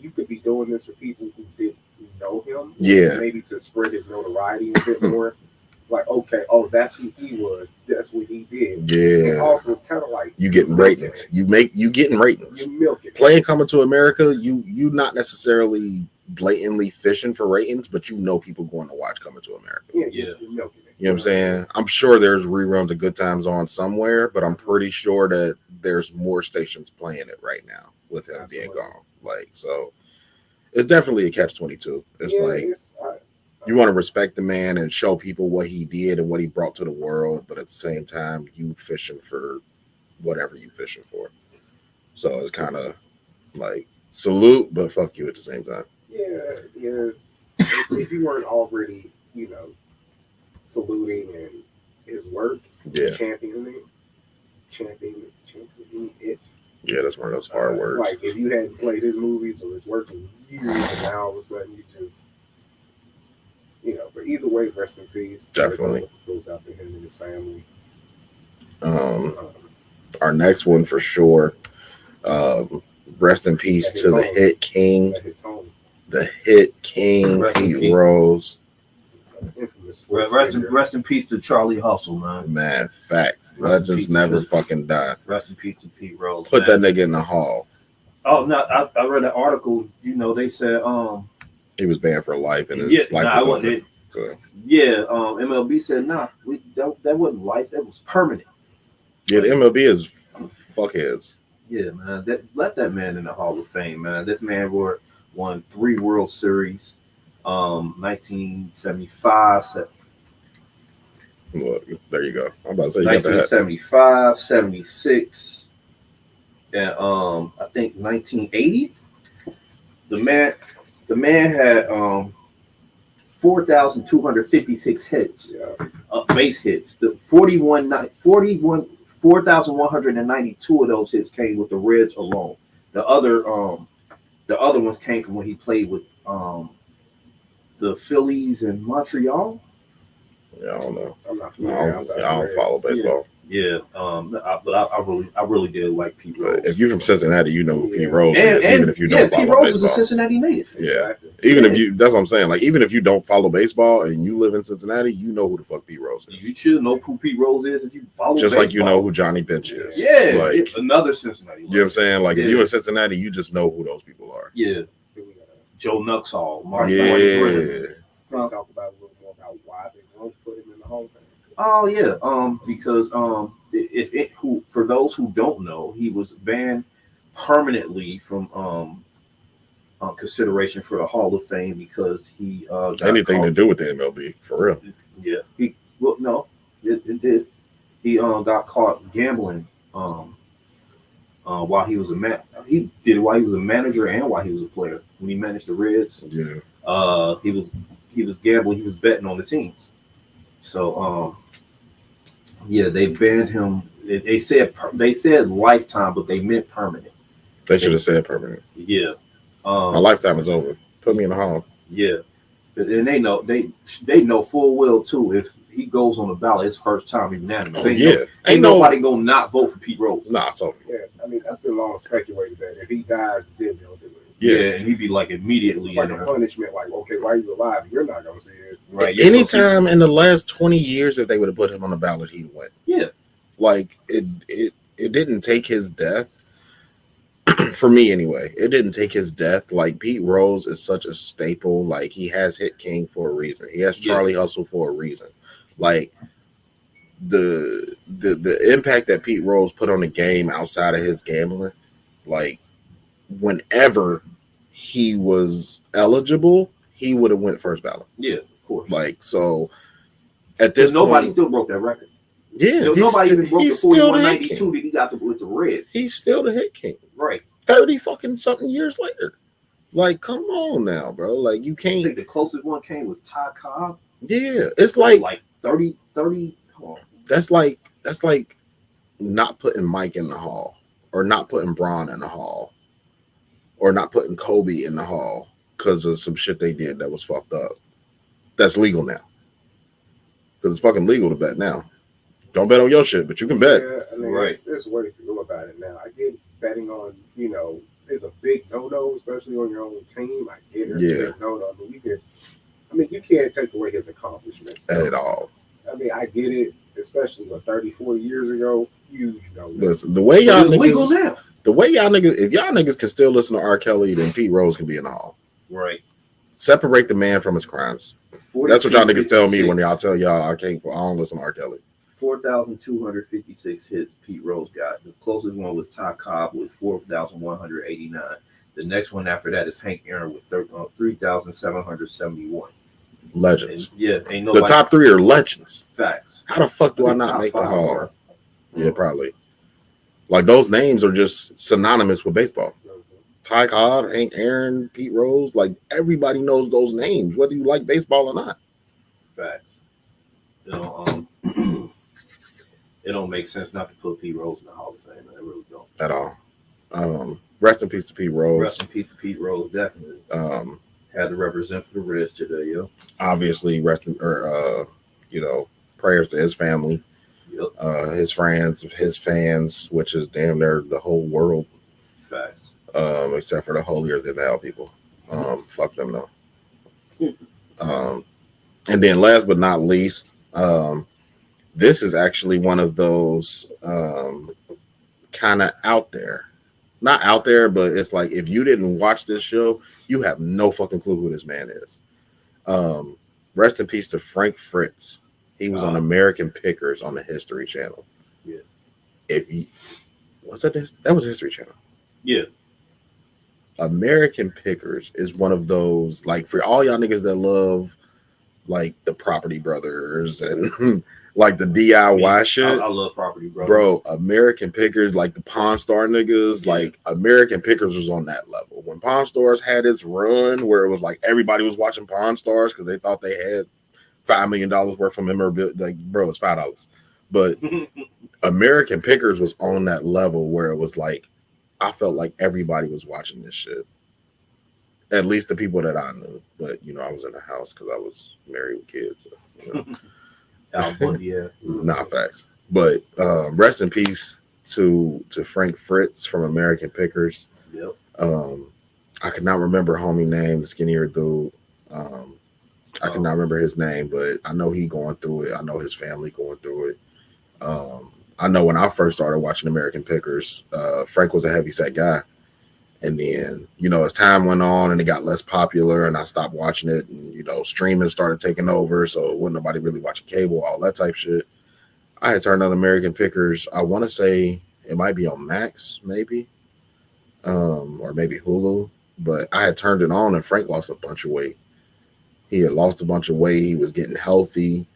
you could be doing this for people who didn't know him. Yeah. Maybe to spread his notoriety a bit more. Like, okay, oh, that's who he was. That's what he did. Yeah. And also, it's kind of like you getting ratings. You getting ratings. You milk it. Playing Coming to America, you not necessarily blatantly fishing for ratings, but you know people going to watch Coming to America. Yeah. You're milking it. You know what I'm saying? I'm sure there's reruns of Good Times on somewhere, but I'm pretty sure that there's more stations playing it right now with him being gone. Like, so it's definitely a catch-22. It's you want to respect the man and show people what he did and what he brought to the world, but at the same time, you fishing for whatever you fishing for. So it's kind of like salute, but fuck you at the same time. Yeah. It's if you weren't already, you know, saluting and his work, championing it. Yeah, that's one of those hard words. Like if you hadn't played his movies or his work in years, and now all of a sudden you just, you know. But either way, rest in peace. Definitely goes out to him and his family. Our next one for sure. Rest in peace to the hit king. The hit king, Pete Rose. Rest in peace to Charlie Hustle, man. Man, facts. Legends never fucking die. Rest in peace to Pete Rose. Put that nigga in the hall. Oh no, I read an article. You know, they said he was banned for life, and his life was over. So. Yeah, MLB said that wasn't life. That was permanent. Yeah, the MLB is fuckheads. Yeah, man. Let that man in the Hall of Fame, man. This man won 3 World Series. 1975. Look, there you go. I'm about to say 1975, 76, and I think 1980. The man had 4,256 hits, base hits. The 4,192 of those hits came with the Reds alone. The other ones came from when he played with the Phillies in Montreal. Yeah, I don't know. I'm not I familiar don't, outside I don't of follow Reds. baseball. Yeah, but I really did like Pete Rose. If you're from Cincinnati, you know who Pete Rose and, is, even if you don't Pete follow Rose baseball. is a Cincinnati native. Yeah, Exactly. even if you, that's what I'm saying. Like, even if you don't follow baseball and you live in Cincinnati, you know who the fuck Pete Rose is. You should know who Pete Rose is if you follow. Just baseball. like you know who Johnny Bench is. Yeah, like another Cincinnati. You know what I'm saying? Like, if you're in Cincinnati, you just know who those people are. Yeah, Joe Nuxall, Mark yeah. I'll talk about a little more about why they won't put him in the Hall of Fame. Oh yeah, because for those who don't know, he was banned permanently from consideration for the Hall of Fame because he anything to do with the MLB for real. Yeah, it did. He got caught gambling while he was he did it while he was a manager and while he was a player. When he managed the Reds, he was gambling. He was betting on the teams. So they banned him. They said lifetime, but they meant permanent. They should have said permanent. Yeah. My lifetime is over. Put me in the Hall. Yeah. And they know full well too if he goes on the ballot his first time unanimous. Ain't nobody gonna not vote for Pete Rose. Nah, so yeah, I mean that's been long speculated that if he dies, then they'll do it. Yeah, and he'd be like immediately it's like a punishment. Like, okay, why are you alive? You're not gonna see it. Right. Anytime in the last 20 years, if they would have put him on the ballot, he'd win. Yeah. Like it didn't take his death. For me anyway, it didn't take his death. Like, Pete Rose is such a staple. Like, he has Hit King for a reason. He has Charlie Hustle for a reason. Like, the impact that Pete Rose put on the game outside of his gambling, like, whenever he was eligible, he would have went first ballot. Yeah, of course. Like, so at this nobody point, still broke that record. Yeah, nobody even broke the 4192 that he got with the Reds. He's still the Hit King. Right. 30 fucking something years later. Like, come on now, bro. Like, you can't. I think the closest one came was Ty Cobb. Yeah, it's like 30. Come on. That's like not putting Mike in the Hall, or not putting Braun in the Hall, or not putting Kobe in the Hall because of some shit they did that was fucked up. That's legal now. Because it's fucking legal to bet now. Don't bet on your shit, but you can bet. Yeah, I mean, right. There's ways to go about it now. I get betting on, is a big no-no, especially on your own team. I get it. Yeah. Big no-no. But you can't take away his accomplishments. At all. I mean, I get it, especially 30, 40 years ago. Huge no-no. Listen, the way y'all niggas, legal now. The way y'all niggas, if y'all niggas can still listen to R. Kelly, then Pete Rose can be in the Hall. Right. Separate the man from his crimes. That's what y'all niggas tell me when y'all tell y'all I don't listen to R. Kelly. 4,256 hits Pete Rose got. The closest one was Ty Cobb with 4,189. The next one after that is Hank Aaron with 3,771. Legends. And, ain't nobody. The top three are legends. Facts. How the fuck do I not make the Hall? Yeah, probably. Like, those names are just synonymous with baseball. Ty Cobb, Hank Aaron, Pete Rose, like, everybody knows those names, whether you like baseball or not. Facts. It don't make sense not to put Pete Rose in the Hall of Fame. It really don't. At all. Rest in peace to Pete Rose. Rest in peace to Pete Rose, definitely. Had to represent for the Reds today, yo. Obviously, prayers to his family, his friends, his fans, which is damn near the whole world. Facts. Except for the holier than thou people. Fuck them though. And then last but not least, this is actually one of those kind of out there. Not out there, but it's like, if you didn't watch this show, you have no fucking clue who this man is. Rest in peace to Frank Fritz. He was on American Pickers on the History Channel. Yeah. Was that this? That was History Channel. Yeah. American Pickers is one of those, like, for all y'all niggas that love, like, the Property Brothers and like the DIY shit. I love Property Brothers. Bro, American Pickers, like the Pawn Star niggas, like, American Pickers was on that level. When Pawn Stars had its run where it was like everybody was watching Pawn Stars because they thought they had $5 million worth from memorabilia. Like, bro, it's $5. But American Pickers was on that level where it was like, I felt like everybody was watching this shit. At least the people that I knew. But, I was in the house because I was married with kids. So, Al Bundy, yeah. Not facts. But rest in peace to Frank Fritz from American Pickers. Yep. I could not remember homie name, the skinnier dude. I cannot remember his name, but I know he going through it. I know his family going through it. I know when I first started watching American Pickers, Frank was a heavyset guy. And then, as time went on and it got less popular and I stopped watching it and, streaming started taking over. So wasn't nobody really watching cable, all that type shit. I had turned on American Pickers. I want to say it might be on Max, maybe, or maybe Hulu. But I had turned it on and Frank lost a bunch of weight. He had lost a bunch of weight. He was getting healthy.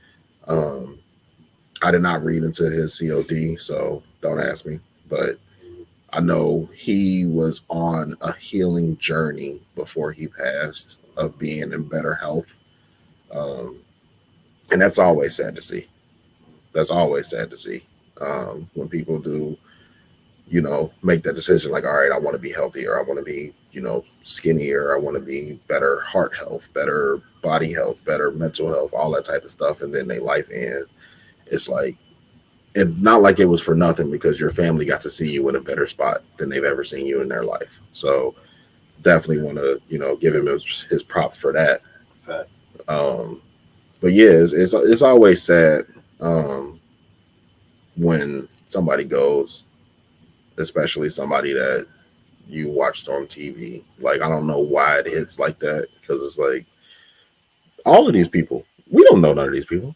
I did not read into his COD, so don't ask me. But I know he was on a healing journey before he passed of being in better health. And that's always sad to see. That's always sad to see when people do, make that decision like, all right, I want to be healthier. I want to be, skinnier. I want to be better heart health, better body health, better mental health, all that type of stuff. And then they life end. It's like, it's not like it was for nothing because your family got to see you in a better spot than they've ever seen you in their life. So definitely want to, give him his props for that. Facts. But yeah, it's always sad when somebody goes, especially somebody that you watched on TV. Like, I don't know why it hits like that because it's like all of these people, we don't know none of these people.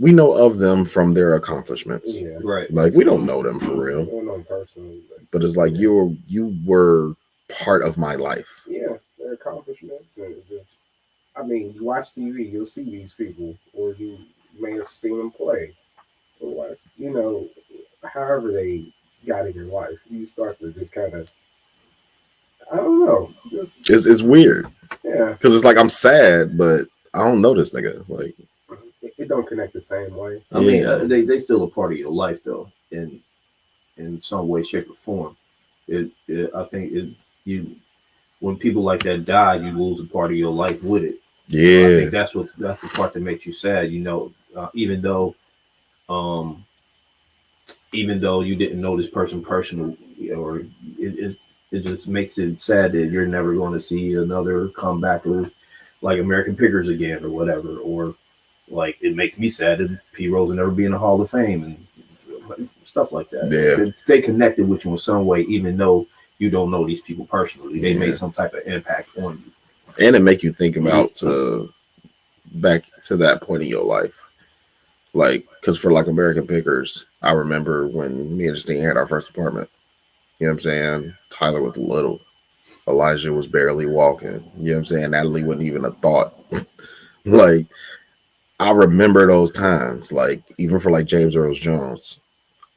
We know of them from their accomplishments. Yeah. Right. Like, we don't know them for real. I don't know them personally. But it's like you were part of my life. Yeah, their accomplishments and just, you watch TV, you'll see these people, or you may have seen them play, or watch, however they got in your life. You start to just kind of, I don't know, just it's weird. Yeah, because it's like I'm sad, but I don't know this nigga. Like, it don't connect the same way. I mean, they still a part of your life though, in some way, shape, or form. I think when people like that die, you lose a part of your life with it. Yeah, I think that's the part that makes you sad. Even though you didn't know this person personally, or it just makes it sad that you're never going to see another comeback of like American Pickers again or whatever, or like it makes me sad that P. Rose will never be in the Hall of Fame and stuff like that. Yeah, they connected with you in some way, even though you don't know these people personally. They made some type of impact on you. And it make you think about back to that point in your life. Like, because for like American Pickers, I remember when me and Justine had our first apartment. You know what I'm saying? Tyler was little. Elijah was barely walking. You know what I'm saying? Natalie wasn't even a thought. Like, I remember those times. Like, even for like James Earl Jones,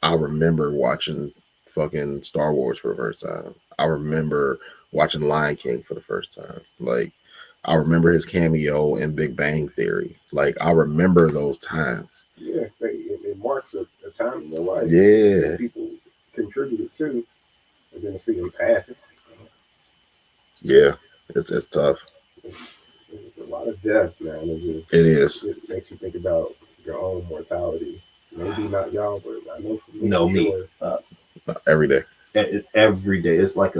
I remember watching fucking Star Wars for the first time. I remember watching Lion King for the first time. Like, I remember his cameo in Big Bang Theory. Like, I remember those times. Yeah, it marks a time in your life. Yeah. That people contributed to, and then to see them pass. It's like, yeah, it's tough. It's a lot of death, man. It is. It makes you think about your own mortality. Maybe not y'all, but I know for me. No, me. Every day. Every day. It's like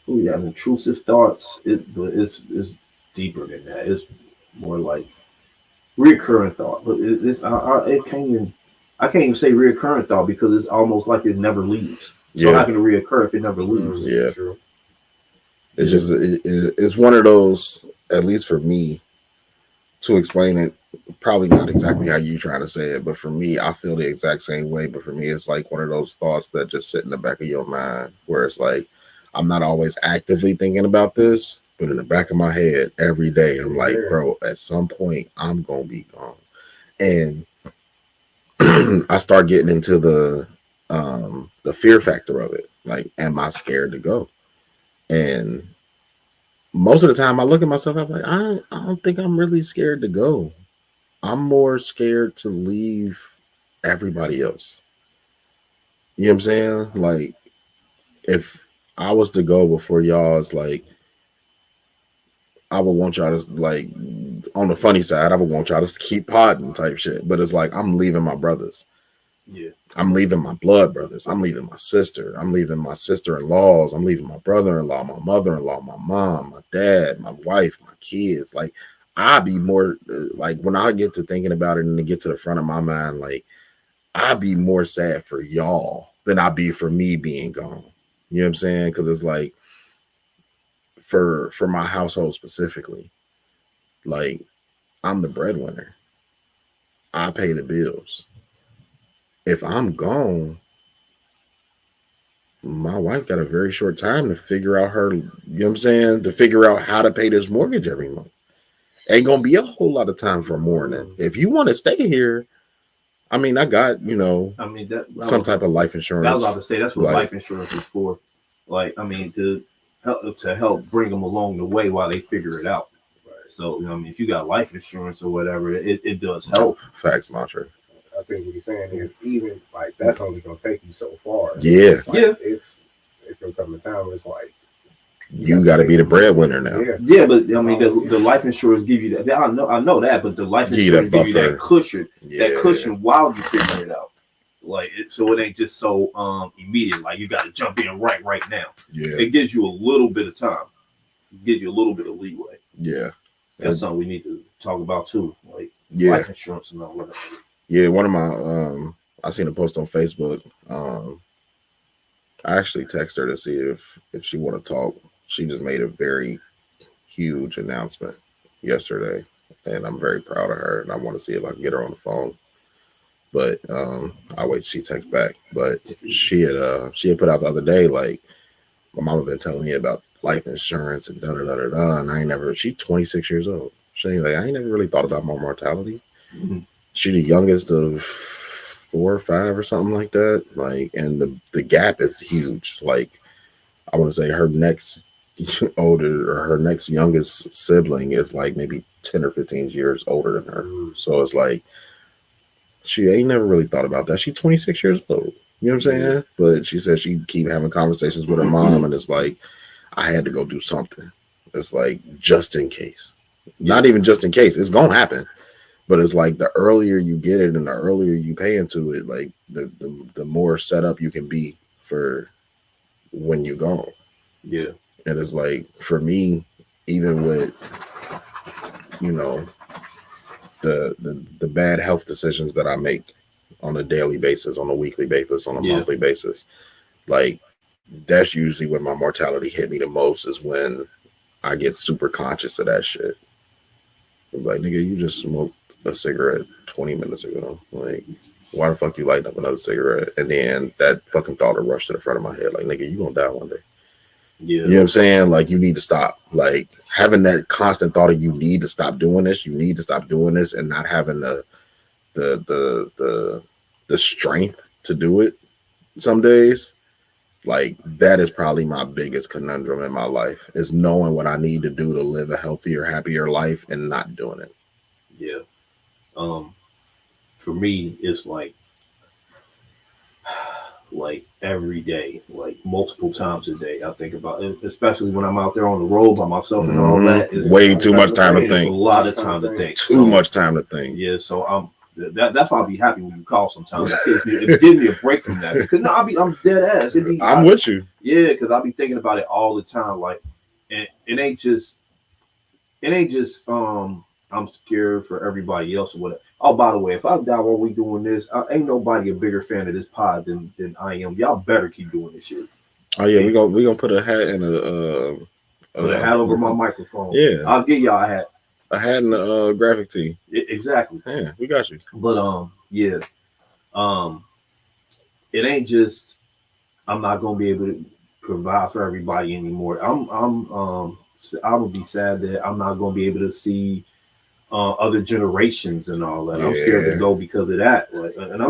we have intrusive thoughts. But it's deeper than that. It's more like recurrent thought. But I can't even say recurrent thought because it's almost like it never leaves. So how can it reoccur if it never leaves? Yeah. True. It's just it's one of those, at least for me, to explain it, probably not exactly how you trying to say it, but for me, I feel the exact same way. But for me, it's like one of those thoughts that just sit in the back of your mind where it's like, I'm not always actively thinking about this, but in the back of my head every day, I'm like, bro, at some point I'm going to be gone. And I start getting into the fear factor of it. Like, am I scared to go? And most of the time I look at myself, I'm like, I don't think I'm really scared to go. I'm more scared to leave everybody else. You know what I'm saying? Like, if I was to go before y'all, it's like, I would want y'all to, like, on the funny side, I would want y'all to keep podding type shit. But it's like I'm leaving my brothers. Yeah. I'm leaving my blood brothers. I'm leaving my sister. I'm leaving my sister-in-laws. I'm leaving my brother-in-law, my mother-in-law, my mom, my dad, my wife, my kids. Like, I be more like when I get to thinking about it and it get to the front of my mind, like I be more sad for y'all than I be for me being gone. You know what I'm saying? Because it's like for my household specifically, like I'm the breadwinner. I pay the bills. If I'm gone, my wife got a very short time to figure out her, you know what I'm saying, to figure out how to pay this mortgage every month. Ain't gonna be a whole lot of time for mourning. If you want to stay here, I mean, I got, you know, I mean that some type of life insurance. I was about to say that's what like, life insurance is for. Like, I mean, to help bring them along the way while they figure it out. Right. So, you know, I mean, if you got life insurance or whatever, it does help. Facts, mantra. I think what he's saying is even like that's only gonna take you so far. Yeah. Like, yeah. It's gonna come a time where it's like you got to be the breadwinner now. Yeah, but I mean, the life insurance give you that. I know that, but the life insurance give you that cushion, while you figure it out. Like so it ain't just so immediate. Like you got to jump in right now. Yeah, it gives you a little bit of time. It gives you a little bit of leeway. Yeah, that's something we need to talk about too. Like life insurance and all that. Yeah, one of my I seen a post on Facebook. I actually texted her to see if she want to talk. She just made a very huge announcement yesterday, and I'm very proud of her. And I want to see if I can get her on the phone. But I'll wait till she texts back. But she had put out the other day, like, my mama been telling me about life insurance and da-da-da-da-da. And I ain't never, she's 26 years old. She ain't like, I ain't never really thought about my mortality. Mm-hmm. She the youngest of 4 or 5 or something like that. Like, and the gap is huge. Like, I want to say her next older or her next youngest sibling is like maybe 10 or 15 years older than her. So it's like, she ain't never really thought about that. She's 26 years old. You know what I'm saying? But she said she keep having conversations with her mom, and it's like, I had to go do something. It's like, just in case. Not even just in case. It's going to happen. But it's like the earlier you get it and the earlier you pay into it, like the more set up you can be for when you're gone. Yeah. And it's like, for me, even with, you know, the bad health decisions that I make on a daily basis, on a weekly basis, on a monthly basis, like that's usually when my mortality hit me the most, is when I get super conscious of that shit. I'm like, nigga, you just smoked a cigarette 20 minutes ago. Like, why the fuck you lighting up another cigarette? And then that fucking thought will rush to the front of my head, like, nigga, you gonna die one day. Yeah. You know what I'm saying? Like, you need to stop. Like, having that constant thought of you need to stop doing this, and not having the strength to do it some days, like, that is probably my biggest conundrum in my life, is knowing what I need to do to live a healthier, happier life and not doing it. Yeah. For me, it's like every day, like multiple times a day, I think about it, especially when I'm out there on the road by myself and all that. It's way too much time to think. A lot of time to think. Too much time to think. Yeah, so that's why I'll be happy when you call sometimes. It gives me a break from that. Because no, I'm dead ass. I'm with you. Yeah, because I'll be thinking about it all the time. Like, and it ain't just I'm scared for everybody else or whatever. Oh, by the way, if I die while we doing this, ain't nobody a bigger fan of this pod than I am. Y'all better keep doing this shit. Oh yeah, we gonna put a hat and put a hat over my microphone. Yeah, I'll get y'all a hat. A hat and a graphic tee. Exactly. Yeah, we got you. But it ain't just I'm not gonna be able to provide for everybody anymore. I would be sad that I'm not gonna be able to see other generations and all that. Yeah. I'm scared to go because of that. Like, and I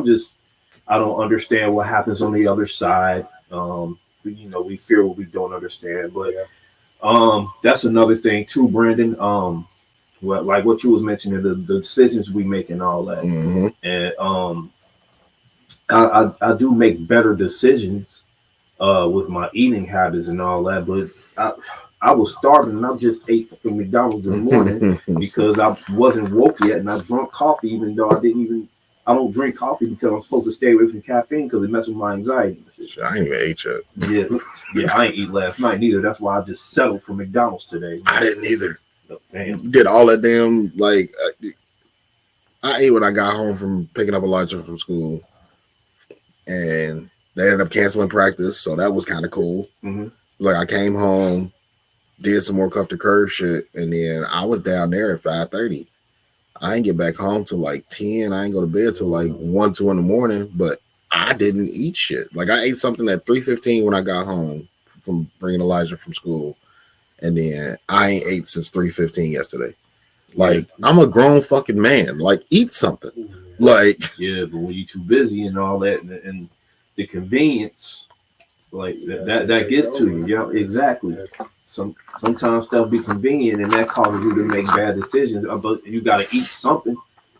don't understand what happens on the other side. We fear what we don't understand. But that's another thing too, Brandon. Like what you was mentioning, the decisions we make and all that. Mm-hmm. And I do make better decisions with my eating habits and all that, but I was starving and I just ate fucking McDonald's in the morning because I wasn't woke yet and I drank coffee even though I don't drink coffee because I'm supposed to stay away from caffeine because it messes with my anxiety. Shit, I ain't even ate yet. Yeah, I ain't eat last night neither. That's why I just settled for McDonald's today. I didn't either. Oh, damn. Did all that damn like I ate when I got home from picking up Elijah from school, and they ended up canceling practice, so that was kind of cool. Mm-hmm. Like I came home, did some more cuff to curve shit, and then I was down there at 5:30. I ain't get back home till like 10. I ain't go to bed till like 1, 2 in the morning, but I didn't eat shit. Like I ate something at 3:15 when I got home from bringing Elijah from school, and then I ain't ate since 3:15 yesterday. Like I'm a grown fucking man. Like eat something. Like yeah, but when you're too busy and all that, and the convenience, like that gets to you. Yeah, exactly. Sometimes stuff be convenient and that causes you to make bad decisions. But you got to eat something.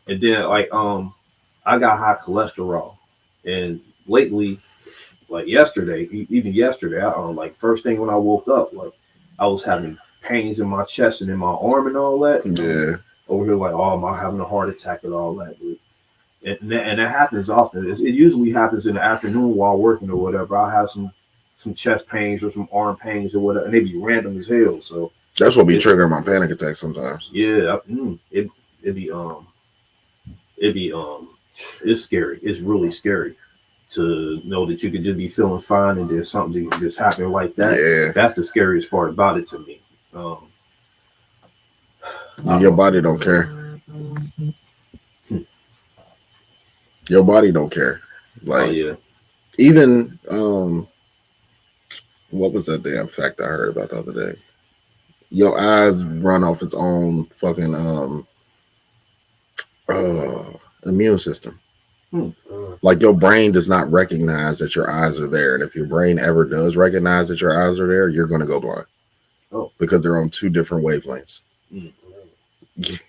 And then like I got high cholesterol, and lately, like even yesterday, like first thing when I woke up, like I was having pains in my chest and in my arm and all that. Yeah. Over here, like, oh, am I having a heart attack and all that? And that happens often. It usually happens in the afternoon while working or whatever. I'll have some chest pains or some arm pains or whatever, and they be random as hell. So that's what be triggering my panic attacks sometimes. Yeah, it's scary. It's really scary to know that you could just be feeling fine and there's something that can just happen like that. Yeah. That's the scariest part about it to me. Your body don't care. Your body don't care. Like even what was that damn fact I heard about the other day? Your eyes run off its own fucking immune system. Like your brain does not recognize that your eyes are there, and if your brain ever does recognize that your eyes are there, you're going to go blind. Oh, because they're on two different wavelengths.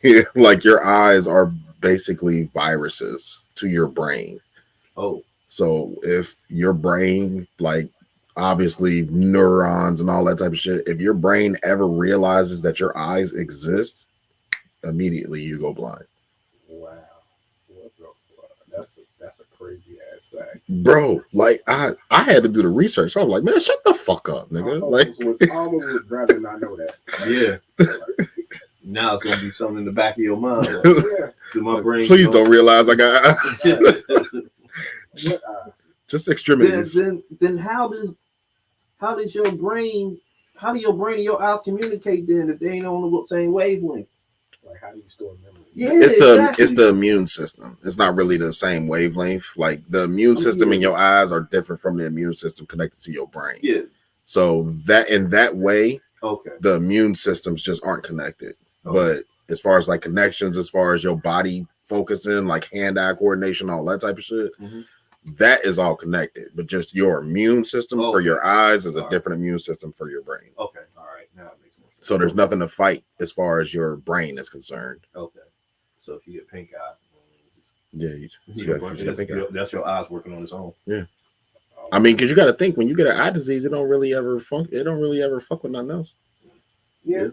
Yeah, like your eyes are basically viruses to your brain. Oh, so if your brain, like obviously neurons and all that type of shit, if your brain ever realizes that your eyes exist, immediately you go blind. Wow, what the fuck? That's a crazy ass fact, bro. Like I had to do the research. So I'm like, man, shut the fuck up, nigga. I almost would rather not know that. Yeah. Now it's gonna be something in the back of your mind. Like, my brain please don't realize I got eyes. Just extremities. Then how does your brain, how do your brain and your eyes communicate then if they ain't on the same wavelength? Like how do you store memory? Yeah, it's the immune system. It's not really the same wavelength. Like the immune system in your eyes are different from the immune system connected to your brain. Yeah. So that in that way, okay, the immune systems just aren't connected. Okay. But as far as like connections, as far as your body focusing, like hand-eye coordination, all that type of shit, that is all connected. But just your immune system for your eyes is a different immune system for your brain. Okay, all right, now it makes more sense. So there's nothing to fight as far as your brain is concerned. Okay, so if you get pink eye, you got pink eye. That's your eyes working on its own. Yeah. I mean, because you got to think when you get an eye disease, it don't really ever fuck with nothing else. Yeah.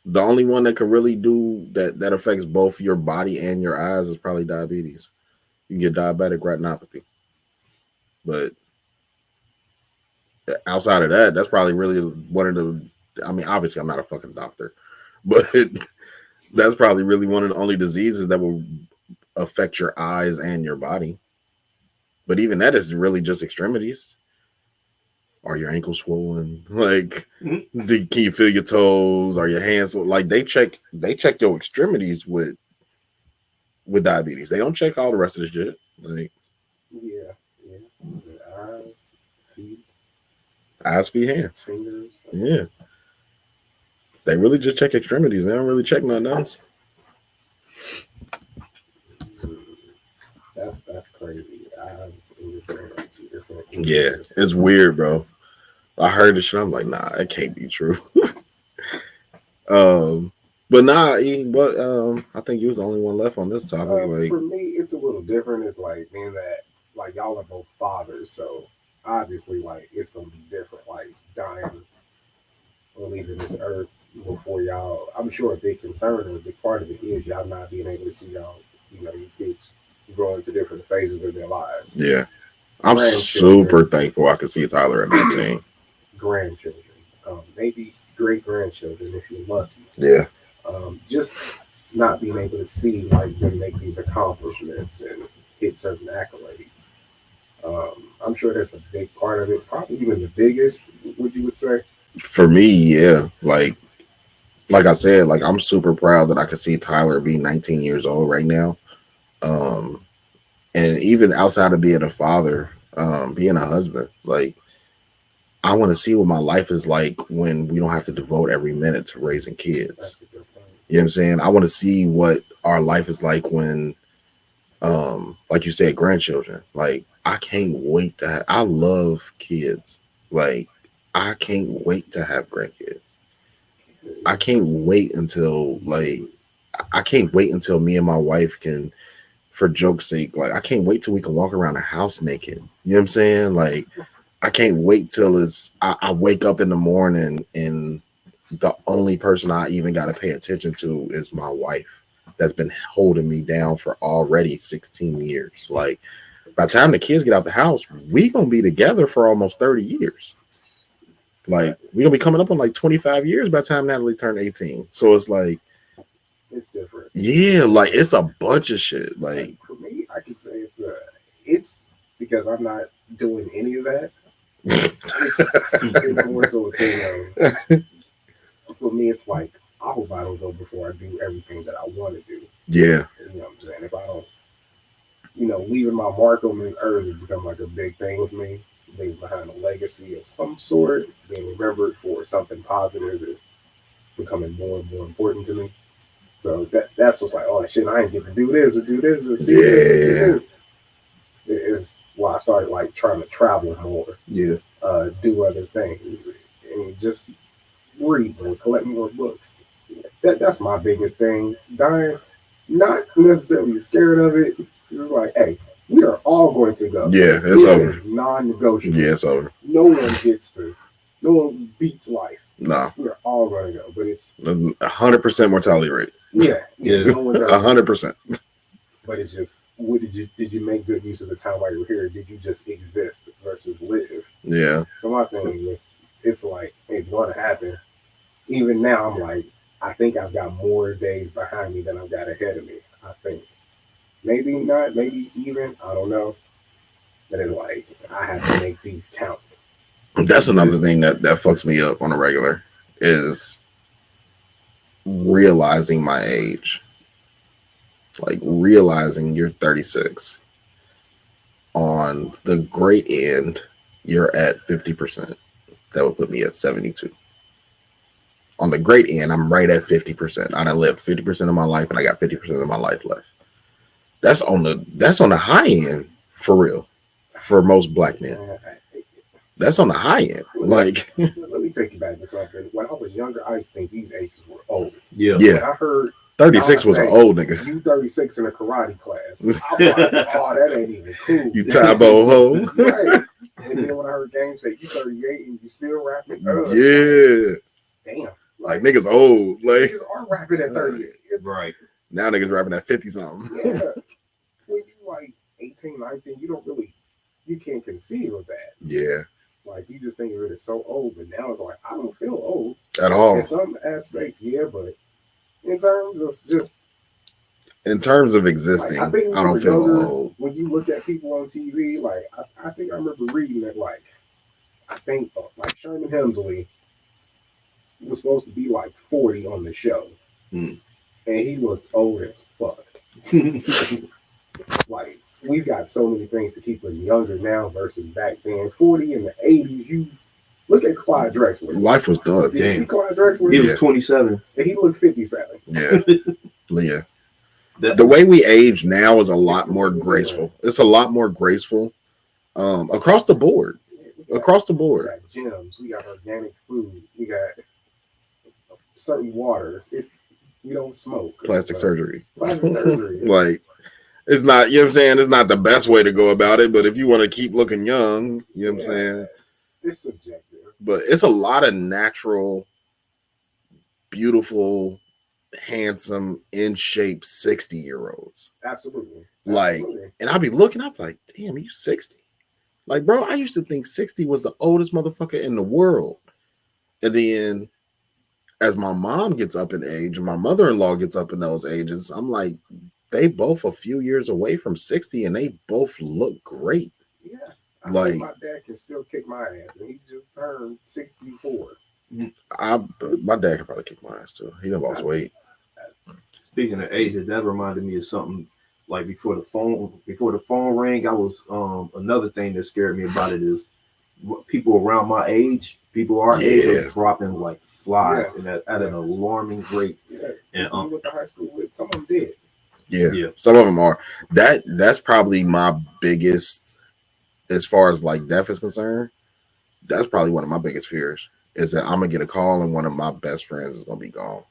The only one that can really do that affects both your body and your eyes is probably diabetes. You can get diabetic retinopathy. But outside of that, that's probably really one of the, I mean, obviously I'm not a fucking doctor, but that's probably really one of the only diseases that will affect your eyes and your body. But even that is really just extremities. Are your ankles swollen? Like, can you feel your toes? Are your hands like they check your extremities with diabetes. They don't check all the rest of the shit. Like, eyes, feet, hands, fingers. Yeah, they really just check extremities. They don't really check nothing else. That's crazy. Eyes and your brain are two different. Yeah, it's weird, bro. I heard this shit. I'm like, nah, it can't be true. But nah, I think you was the only one left on this topic. Like for me, it's a little different. It's like being that like y'all are both fathers, so obviously like it's gonna be different. Like dying on leaving this earth before y'all. I'm sure a big concern or a big part of it is y'all not being able to see y'all, your kids grow into different phases of their lives. Yeah. I'm super thankful I could see Tyler in that team. Grandchildren, maybe great grandchildren if you're lucky. Yeah. Just not being able to see like them make these accomplishments and hit certain accolades. I'm sure that's a big part of it. Probably even the biggest, what you would say. For me, yeah. Like I said, like I'm super proud that I could see Tyler be 19 years old right now. And even outside of being a father, being a husband, like I want to see what my life is like when we don't have to devote every minute to raising kids. You know what I'm saying? I want to see what our life is like when, like you said, grandchildren. Like I can't wait to I love kids. Like I can't wait to have grandkids. I can't wait until me and my wife can, for joke's sake, like I can't wait till we can walk around the house naked. You know what I'm saying? Like I can't wait till I wake up in the morning and the only person I even got to pay attention to is my wife that's been holding me down for already 16 years. Like by the time the kids get out the house, we gonna be together for almost 30 years. Like we're gonna be coming up on like 25 years by the time Natalie turned 18. So it's like it's different. Yeah, like it's a bunch of shit. Like for me, I could say it's because I'm not doing any of that. It's more so a thing of, for me, it's like I hope I don't go before I do everything that I want to do. Yeah. You know what I'm saying? If I don't, leaving my mark on this earth has become like a big thing with me. Leaving behind a legacy of some sort, being remembered for something positive is becoming more and more important to me. So that's what's like, oh shit, I ain't get to do this or do this or see this. It's why I started like trying to travel more. Yeah. Do other things and just read more, collect more books. That's my biggest thing. Dying, not necessarily scared of it. It's like, hey, we are all going to go. Yeah, it's over. Non-negotiable. Yeah, it's over. No one beats life. No. We're all going to go, but it's 100% mortality rate. Yeah. 100%. But it's just, did you make good use of the time while you were here? Did you just exist versus live? Yeah. So my thing, it's like, it's going to happen. Even now, I'm like, I think I've got more days behind me than I've got ahead of me. I think. Maybe not, maybe even, I don't know. But it's like, I have to make these count. That's another thing that fucks me up on a regular is realizing my age. Like realizing you're 36. On the great end, you're at 50%. That would put me at 72. On the great end, I'm right at 50%. I done lived 50% of my life and I got 50% of my life left. That's on the high end for real. For most black men. That's on the high end. Like let me take you back to something. When I was younger, I used to think these ages were old. Yeah. When I heard 36 was an old nigga. You 36 in a karate class. I was like, oh, that ain't even cool. You Tybo ho. Right. And then when I heard Game say you 38 and you still rapping. Yeah. Damn. Like niggas old. Like niggas are rapping at 38. Right. Now niggas rapping at 50 something. Yeah. When you like 18, 19, you can't conceive of that. Yeah. Like you just think of it as so old, but now it's like I don't feel old at all. In some aspects, yeah, but in terms of existing, like, I don't feel old. When you look at people on TV, like I think I remember reading that, like I think like Sherman Hemsley was supposed to be like 40 on the show, and he looked old as fuck. Like we've got so many things to keep us younger now versus back then. 40 in the 80s, you look at Clyde Drexler. Life was done. Did you see Clyde Drexler? He was 27. And he looked 57. Yeah. Yeah. The way we age now is a lot more graceful. It's a lot more graceful across the board. Across the board. We got gyms. We got organic food. We got certain waters. We don't smoke. Plastic surgery. Plastic surgery. Like, it's not, you know what I'm saying? It's not the best way to go about it, but if you want to keep looking young, you know what I'm saying? It's subjective. But it's a lot of natural beautiful, handsome, in shape 60-year-olds. Absolutely. Like, and I'll be looking, I'm like, damn, you 60? Like, bro, I used to think 60 was the oldest motherfucker in the world. And then as my mom gets up in age and my mother-in-law gets up in those ages, I'm like, they both a few years away from 60 and they both look great. Yeah. Like, my dad can still kick my ass and he just turned 64. My dad can probably kick my ass too. He done lost weight. Speaking of ages, that reminded me of something like before the phone rang. I was another thing that scared me about it is people around my age, people our age are dropping like flies and at an alarming rate. Yeah. And you went to high school with, some of them did. Yeah, some of them are. That's probably my biggest, as far as like death is concerned. That's probably one of my biggest fears is that I'm gonna get a call and one of my best friends is gonna be gone.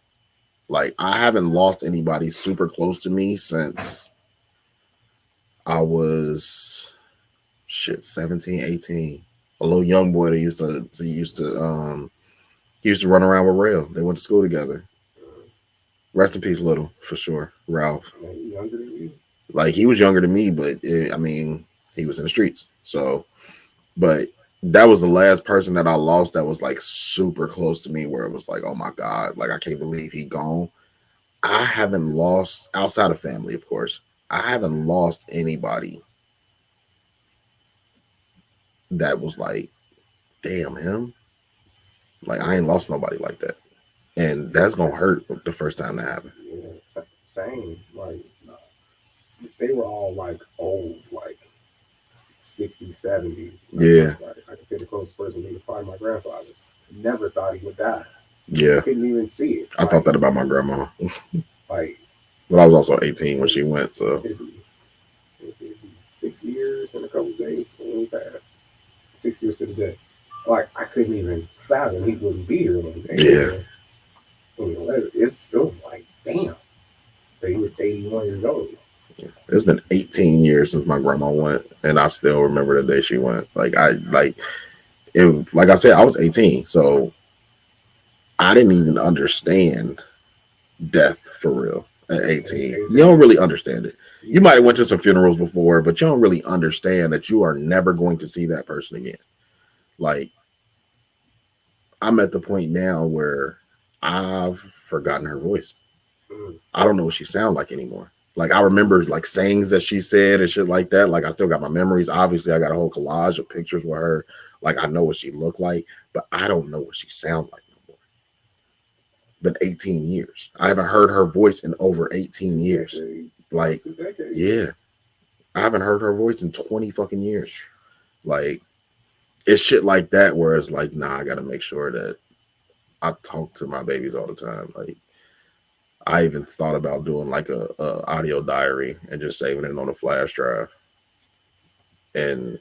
Like, I haven't lost anybody super close to me since I was 17, 18. A little young boy that used to run around with Rail. They went to school together. Rest in peace, Little, for sure. Ralph. Younger than you? Like, he was younger than me, but he was in the streets. So, but that was the last person that I lost that was like super close to me where it was like, oh my God, like I can't believe he gone. I haven't lost, outside of family, of course, I haven't lost anybody that was like, damn, him. Like, I ain't lost nobody like that. And that's going to hurt the first time that happened. Yeah, same. Like, they were all like old, like 60s, 70s. Yeah. I can say the closest person was probably my grandfather. Never thought he would die. Yeah. I couldn't even see it. I thought that about my grandma. Like, but I was also 18 when she went, so. It'd be 6 years and a couple days when he passed. 6 years to the day. Like, I couldn't even fathom he wouldn't be here one day. Yeah. It was like, damn. But he was 81 years old. It's been 18 years since my grandma went, and I still remember the day she went. Like I said, I was 18, so I didn't even understand death for real at 18. You don't really understand it. You might have went to some funerals before, but you don't really understand that you are never going to see that person again. Like, I'm at the point now where I've forgotten her voice. I don't know what she sounds like anymore. Like, I remember like sayings that she said and shit like that. Like, I still got my memories. Obviously, I got a whole collage of pictures with her. Like, I know what she looked like, but I don't know what she sounded like no more. Been 18 years. I haven't heard her voice in over 18 years. Like, yeah. I haven't heard her voice in 20 fucking years. Like, it's shit like that where it's like, nah, I got to make sure that I talk to my babies all the time. Like, I even thought about doing like a audio diary and just saving it on a flash drive and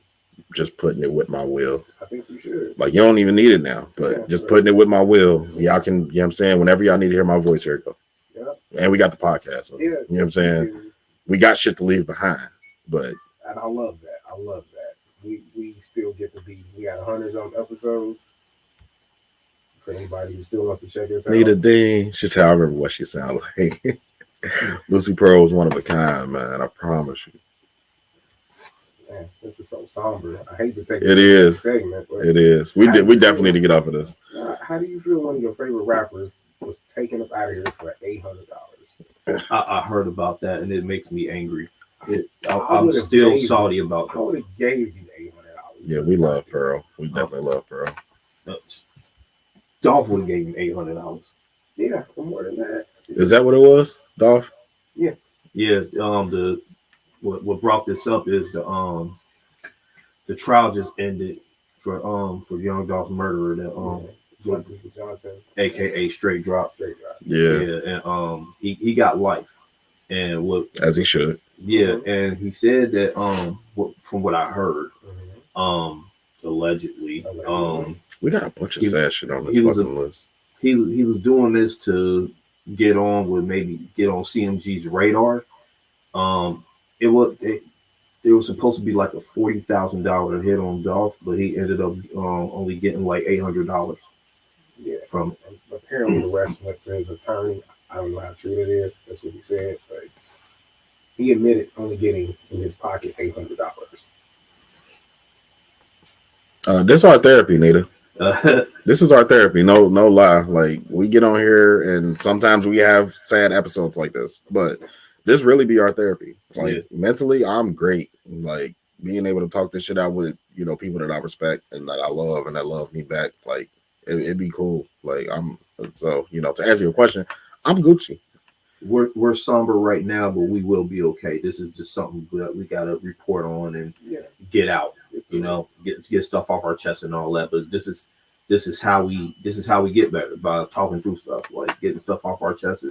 just putting it with my will. I think you should. Like, you don't even need it now, but just putting it with my will. Y'all can, you know what I'm saying? Whenever y'all need to hear my voice, here it go. Yep. And we got the podcast. So, you know what I'm saying? We got shit to leave behind, but. And I love that. We still get to be, we got 100-some episodes. For anybody who still wants to check us out. Need a ding. She said, I remember what she sounded like. Lucy Pearl was one of a kind, man. I promise you. Man, this is so somber. I hate to take it is segment. But it is. We definitely need to get off of this. How do you feel when your favorite rappers was taken up out of here for $800? I heard about that and it makes me angry. I'm still salty about that. I would have gave you $800. Yeah, we love Pearl. We definitely love Pearl. Dolph would have gave him $800. Yeah, more than that. Is that what it was, Dolph? Yeah. Yeah. What brought this up is the trial just ended for Young Dolph's murderer, Justice Johnson, aka Straight Drop. Yeah. And he got life, and what as he should. Yeah, and he said that from what I heard, allegedly. We got a bunch of sad shit on this fucking list. He was doing this to get on CMG's radar. It was supposed to be like a $40,000 hit on Dolph, but he ended up only getting like $800. Yeah, from apparently the rest went to his attorney. I don't know how true it is. That's what he said, but he admitted only getting in his pocket $800. This is our therapy, Nita. This is our therapy. No lie. Like, we get on here and sometimes we have sad episodes like this, but this really be our therapy. Like, mentally, I'm great. Like, being able to talk this shit out with, you know, people that I respect and that I love and that love me back. Like, it'd be cool. Like, so, you know, to answer your question, I'm Gucci. We're somber right now, but we will be okay. This is just something that we got to report on and get out. You know, get stuff off our chest and all that. But this is how we get better, by talking through stuff. Like, getting stuff off our chest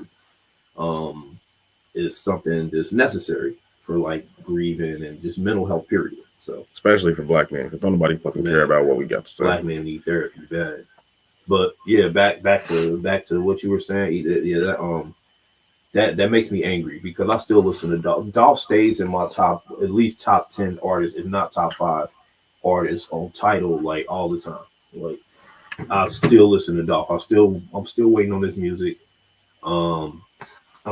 is something that's necessary for, like, grieving and just mental health, period. So, especially for black men, because don't nobody fucking care about what we got to say. Black men need therapy bad. But yeah, back to what you were saying. That makes me angry, because I still listen to Dolph. Dolph stays in my at least top 10 artists, if not top 5 artists on Tidal, like, all the time. Like, I still listen to Dolph. I'm still waiting on this music. I'm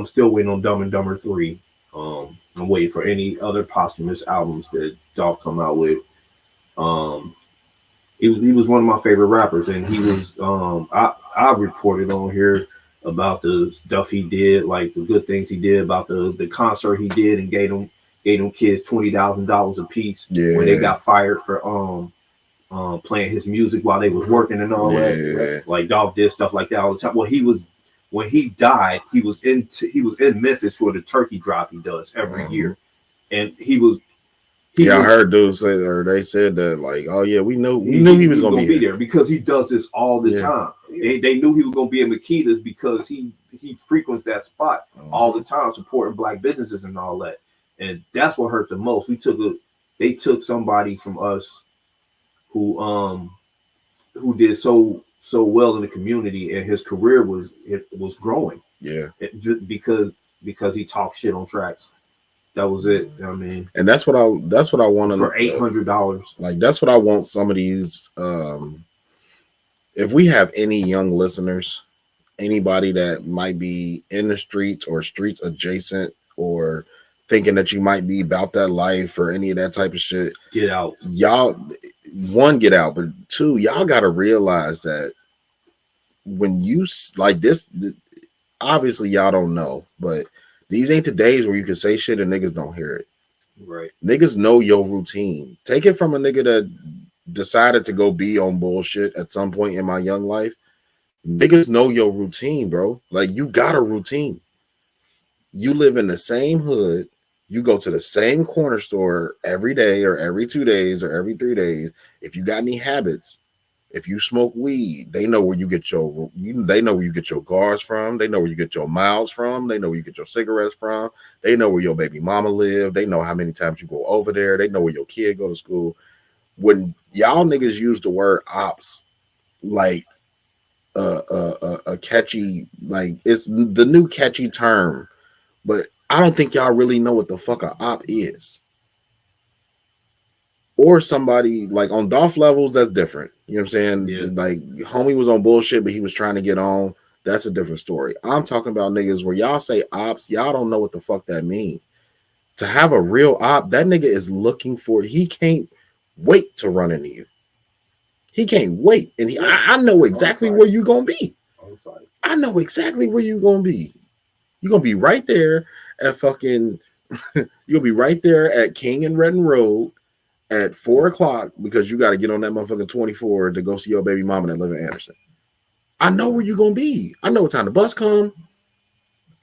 still waiting on Dumb and Dumber 3. I'm waiting for any other posthumous albums that Dolph come out with. He was one of my favorite rappers, and he was I reported on here about the stuff he did, like the good things he did, about the concert he did and gave them kids $20,000 a piece when they got fired for playing his music while they was working and all that. Like, Dolph did stuff like that all the time. Well, when he died, he was in Memphis for the turkey drive he does every year, and I heard dudes say, or they said that, like, oh yeah, we knew he was gonna be there because he does this all the time. They knew he was gonna be in Makeda's because he frequents that spot all the time, supporting black businesses and all that. And that's what hurt the most. They took somebody from us who did so well in the community, and his career was growing. Because he talked shit on tracks. That was it. I mean, and that's what I want for $800. Like, that's what I want. Some of these, if we have any young listeners, anybody that might be in the streets or streets adjacent, or thinking that you might be about that life or any of that type of shit, get out. Y'all, one, get out, but two, y'all got to realize that when you like this, obviously y'all don't know, but these ain't the days where you can say shit and niggas don't hear it. Right. Niggas know your routine. Take it from a nigga that decided to go be on bullshit at some point in my young life. Niggas know your routine, bro. Like, you got a routine. You live in the same hood. You go to the same corner store every day or every 2 days or every 3 days. If you got any habits, if you smoke weed, they know where you get they know where you get your guards from. They know where you get your miles from. They know where you get your cigarettes from. They know where your baby mama live. They know how many times you go over there. They know where your kid go to school. When y'all niggas use the word ops, like a catchy, like, it's the new catchy term, but I don't think y'all really know what the fuck a op is. Or somebody like on Dolph levels, that's different. You know what I'm saying? Yeah. Like, homie was on bullshit, but he was trying to get on. That's a different story. I'm talking about niggas where y'all say ops, y'all don't know what the fuck that means. To have a real op, that nigga is looking for, he can't wait to run into you. He can't wait. And I know exactly where you're going to be. I know exactly where you're going to be. You're going to be right there at fucking, you're going to be right there at King and Redden Road at 4 o'clock because you got to get on that motherfucking 24 to go see your baby mama that live in Anderson. I know where you're going to be. I know what time the bus come.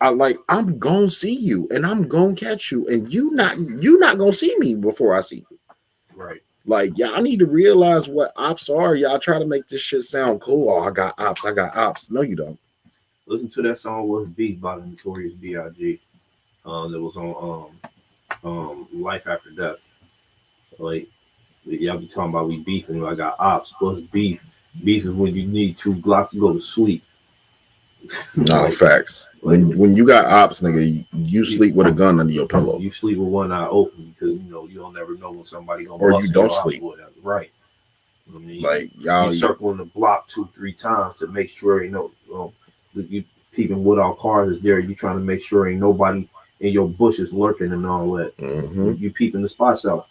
I'm going to see you and I'm going to catch you, and you not going to see me before I see you. Right. Like, y'all need to realize what ops are. Y'all try to make this shit sound cool. Oh, I got ops. No, you don't. Listen to that song "Was Beef" by the Notorious B.I.G. That was on Life After Death. Like, y'all be talking about we beefing. I got ops. What's beef? Beef is when you need 2 Glocks to go to sleep. No, like, facts. When you got ops, nigga, you sleep with a gun under your pillow. You sleep with one eye open because you don't never know when somebody gonna or you don't sleep. whatever. Right. I mean, Like y'all you circling the block 2-3 times to make sure ain't no you peeping what all cars is there. You trying to make sure ain't nobody in your bushes lurking and all that. You peeping the spots out.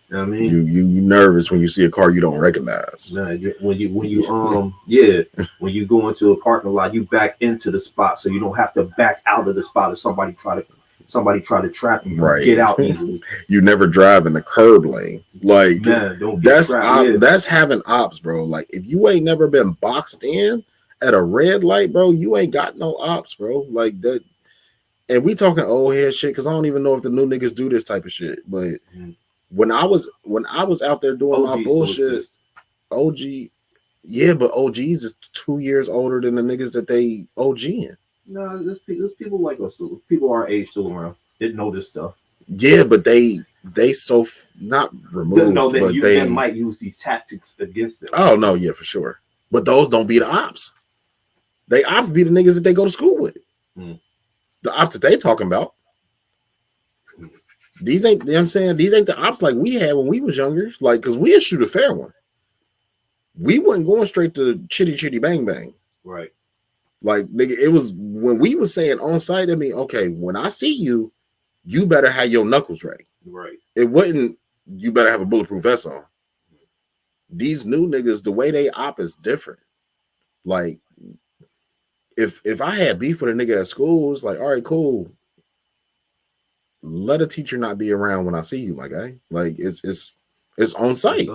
You know what I mean? You nervous when you see a car you don't recognize. When you when you go into a parking lot, you back into the spot so you don't have to back out of the spot if somebody try to trap you. Right. Get out easily. You never drive in the curb lane. Like Don't get that's having ops, bro. Like if you ain't never been boxed in at a red light, bro, you ain't got no ops, bro. Like that. And we talking old head shit because I don't even know if the new niggas do this type of shit. But when I was out there doing my bullshit, OG, yeah, but OGs is 2 years older than the niggas that they OGing. No, there's people like us, people our age still around. Didn't know this stuff. Yeah, but they so not removed. No, but they might use these tactics against them. Oh no, yeah, for sure. But those don't be the ops. They ops be the niggas that they go to school with. The ops that they talking about. These ain't, you know what I'm saying? These ain't the ops like we had when we was younger. Like, cause we'd shoot a fair one. We wasn't going straight to chitty chitty bang bang. Right. Like, nigga, it was when we was saying on site, I mean, okay, when I see you, you better have your knuckles ready. Right. It wasn't, you better have a bulletproof vest on. These new niggas, the way they op is different. Like, if I had beef with a nigga at school, it's like, all right, cool. Let a teacher not be around when I see you, my guy. Like, it's on site.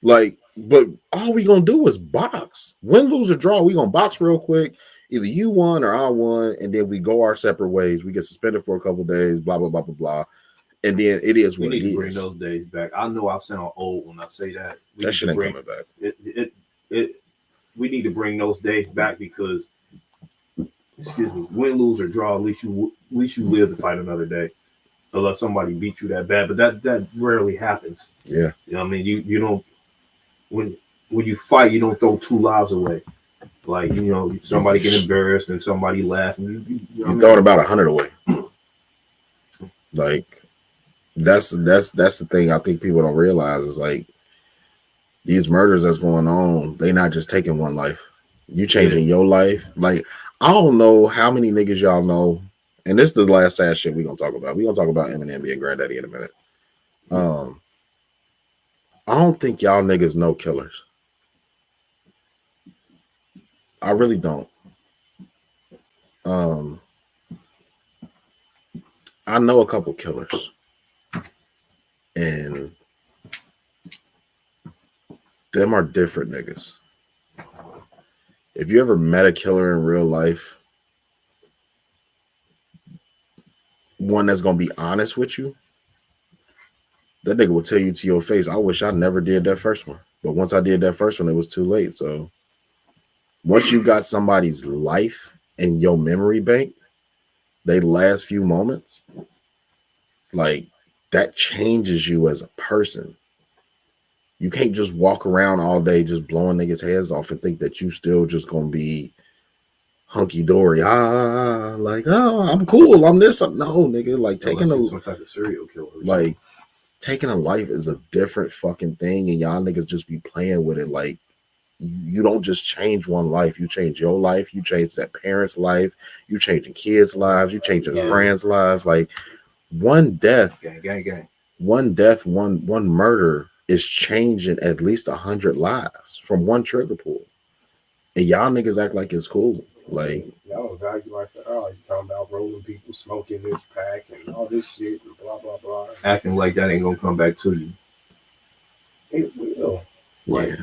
Like, but all we gonna do is box. Win, lose, or draw, we gonna box real quick. Either you won or I won, and then we go our separate ways. We get suspended for a couple days, blah blah blah blah blah. And then it is what it is. We need to bring those days back. I know I sound old when I say that. That shit ain't coming back. We need to bring those days back because, excuse me, win, lose, or draw. At least you live to fight another day, unless somebody beat you that bad. But that rarely happens. Yeah, you know what I mean. You don't when you fight, you don't throw 2 lives away. Like, you know, somebody get embarrassed and somebody laugh, and you throwing about 100 away. Like, that's the thing I think people don't realize is like these murders that's going on, they not just taking one life. You changing your life. Like, I don't know how many niggas y'all know, and this is the last sad shit we gonna talk about. We gonna talk about Eminem being granddaddy in a minute. I don't think y'all niggas know killers. I really don't. I know a couple killers, and them are different niggas. If you ever met a killer in real life, one that's gonna be honest with you, that nigga will tell you to your face, I wish I never did that first one. But once I did that first one, it was too late. So once you got somebody's life in your memory bank, they last few moments, like, that changes you as a person. You can't just walk around all day just blowing niggas' heads off and think that you still just gonna be hunky-dory. Like, oh, I'm cool. I'm this. No, nigga. Like, taking some type of serial killer. Like, taking a life is a different fucking thing, and y'all niggas just be playing with it. Like, you don't just change one life. You change your life. You change that parent's life. You changing kids' lives. You changing friends' lives. Like, one death, gang. One death, one murder is changing at least 100 lives from one trigger pull. And y'all niggas act like it's cool. Like, y'all don't value like that. Oh, you talking about rolling people, smoking this pack and all this shit and blah blah blah. Acting like that ain't gonna come back to you. It will. Like,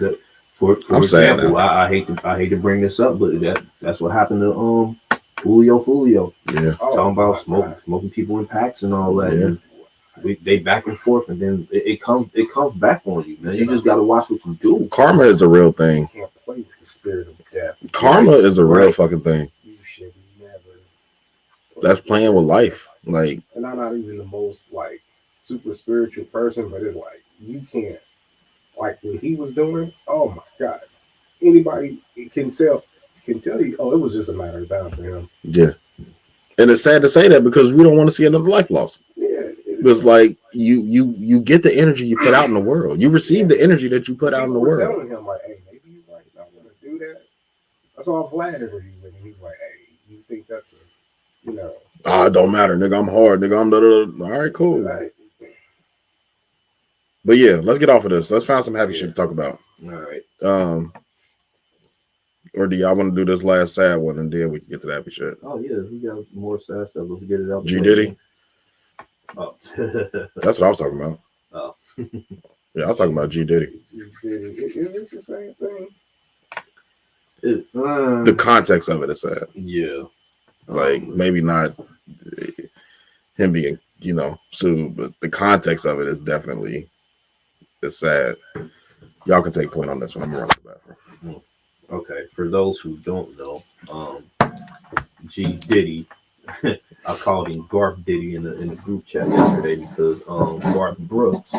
for example, I hate to bring this up, but that's what happened to Fulio. Yeah. Talking about smoking people in packs and all that. Yeah. And they back and forth, and then it comes back on you, man. You just gotta watch what you do. Karma is a real thing. You can't play with the spirit of death. Karma is a real fucking thing. You should never. That's playing with life. Like, and I'm not even the most like super spiritual person, but it's like you can't, like what he was doing. Oh my god! Anybody can tell you. Oh, it was just a matter of time for him. Yeah. And it's sad to say that because we don't want to see another life lost. Yeah, was like you get the energy you put out in the world. You receive the energy that you put out in the world. Telling him like, hey, maybe you might not want to do that. That's all flattery with him. He's like, hey, you think that's a, you know? It don't matter, nigga. I'm hard, nigga. I'm all right, cool. Right. But yeah, let's get off of this. Let's find some happy shit to talk about. All right. Or do y'all want to do this last sad one and then we can get to the happy shit? Oh yeah, we got more sad stuff. Let's get it out. G Diddy. Oh, that's what I was talking about. Oh, yeah, I was talking about G Diddy. Is this the same thing? The context of it is sad. Yeah, like maybe not him being, sued, but the context of it is definitely sad. Y'all can take point on this one. I'm gonna run to the bathroom. Okay, for those who don't know, G Diddy, I called him Garth Diddy in the group chat yesterday because Garth Brooks,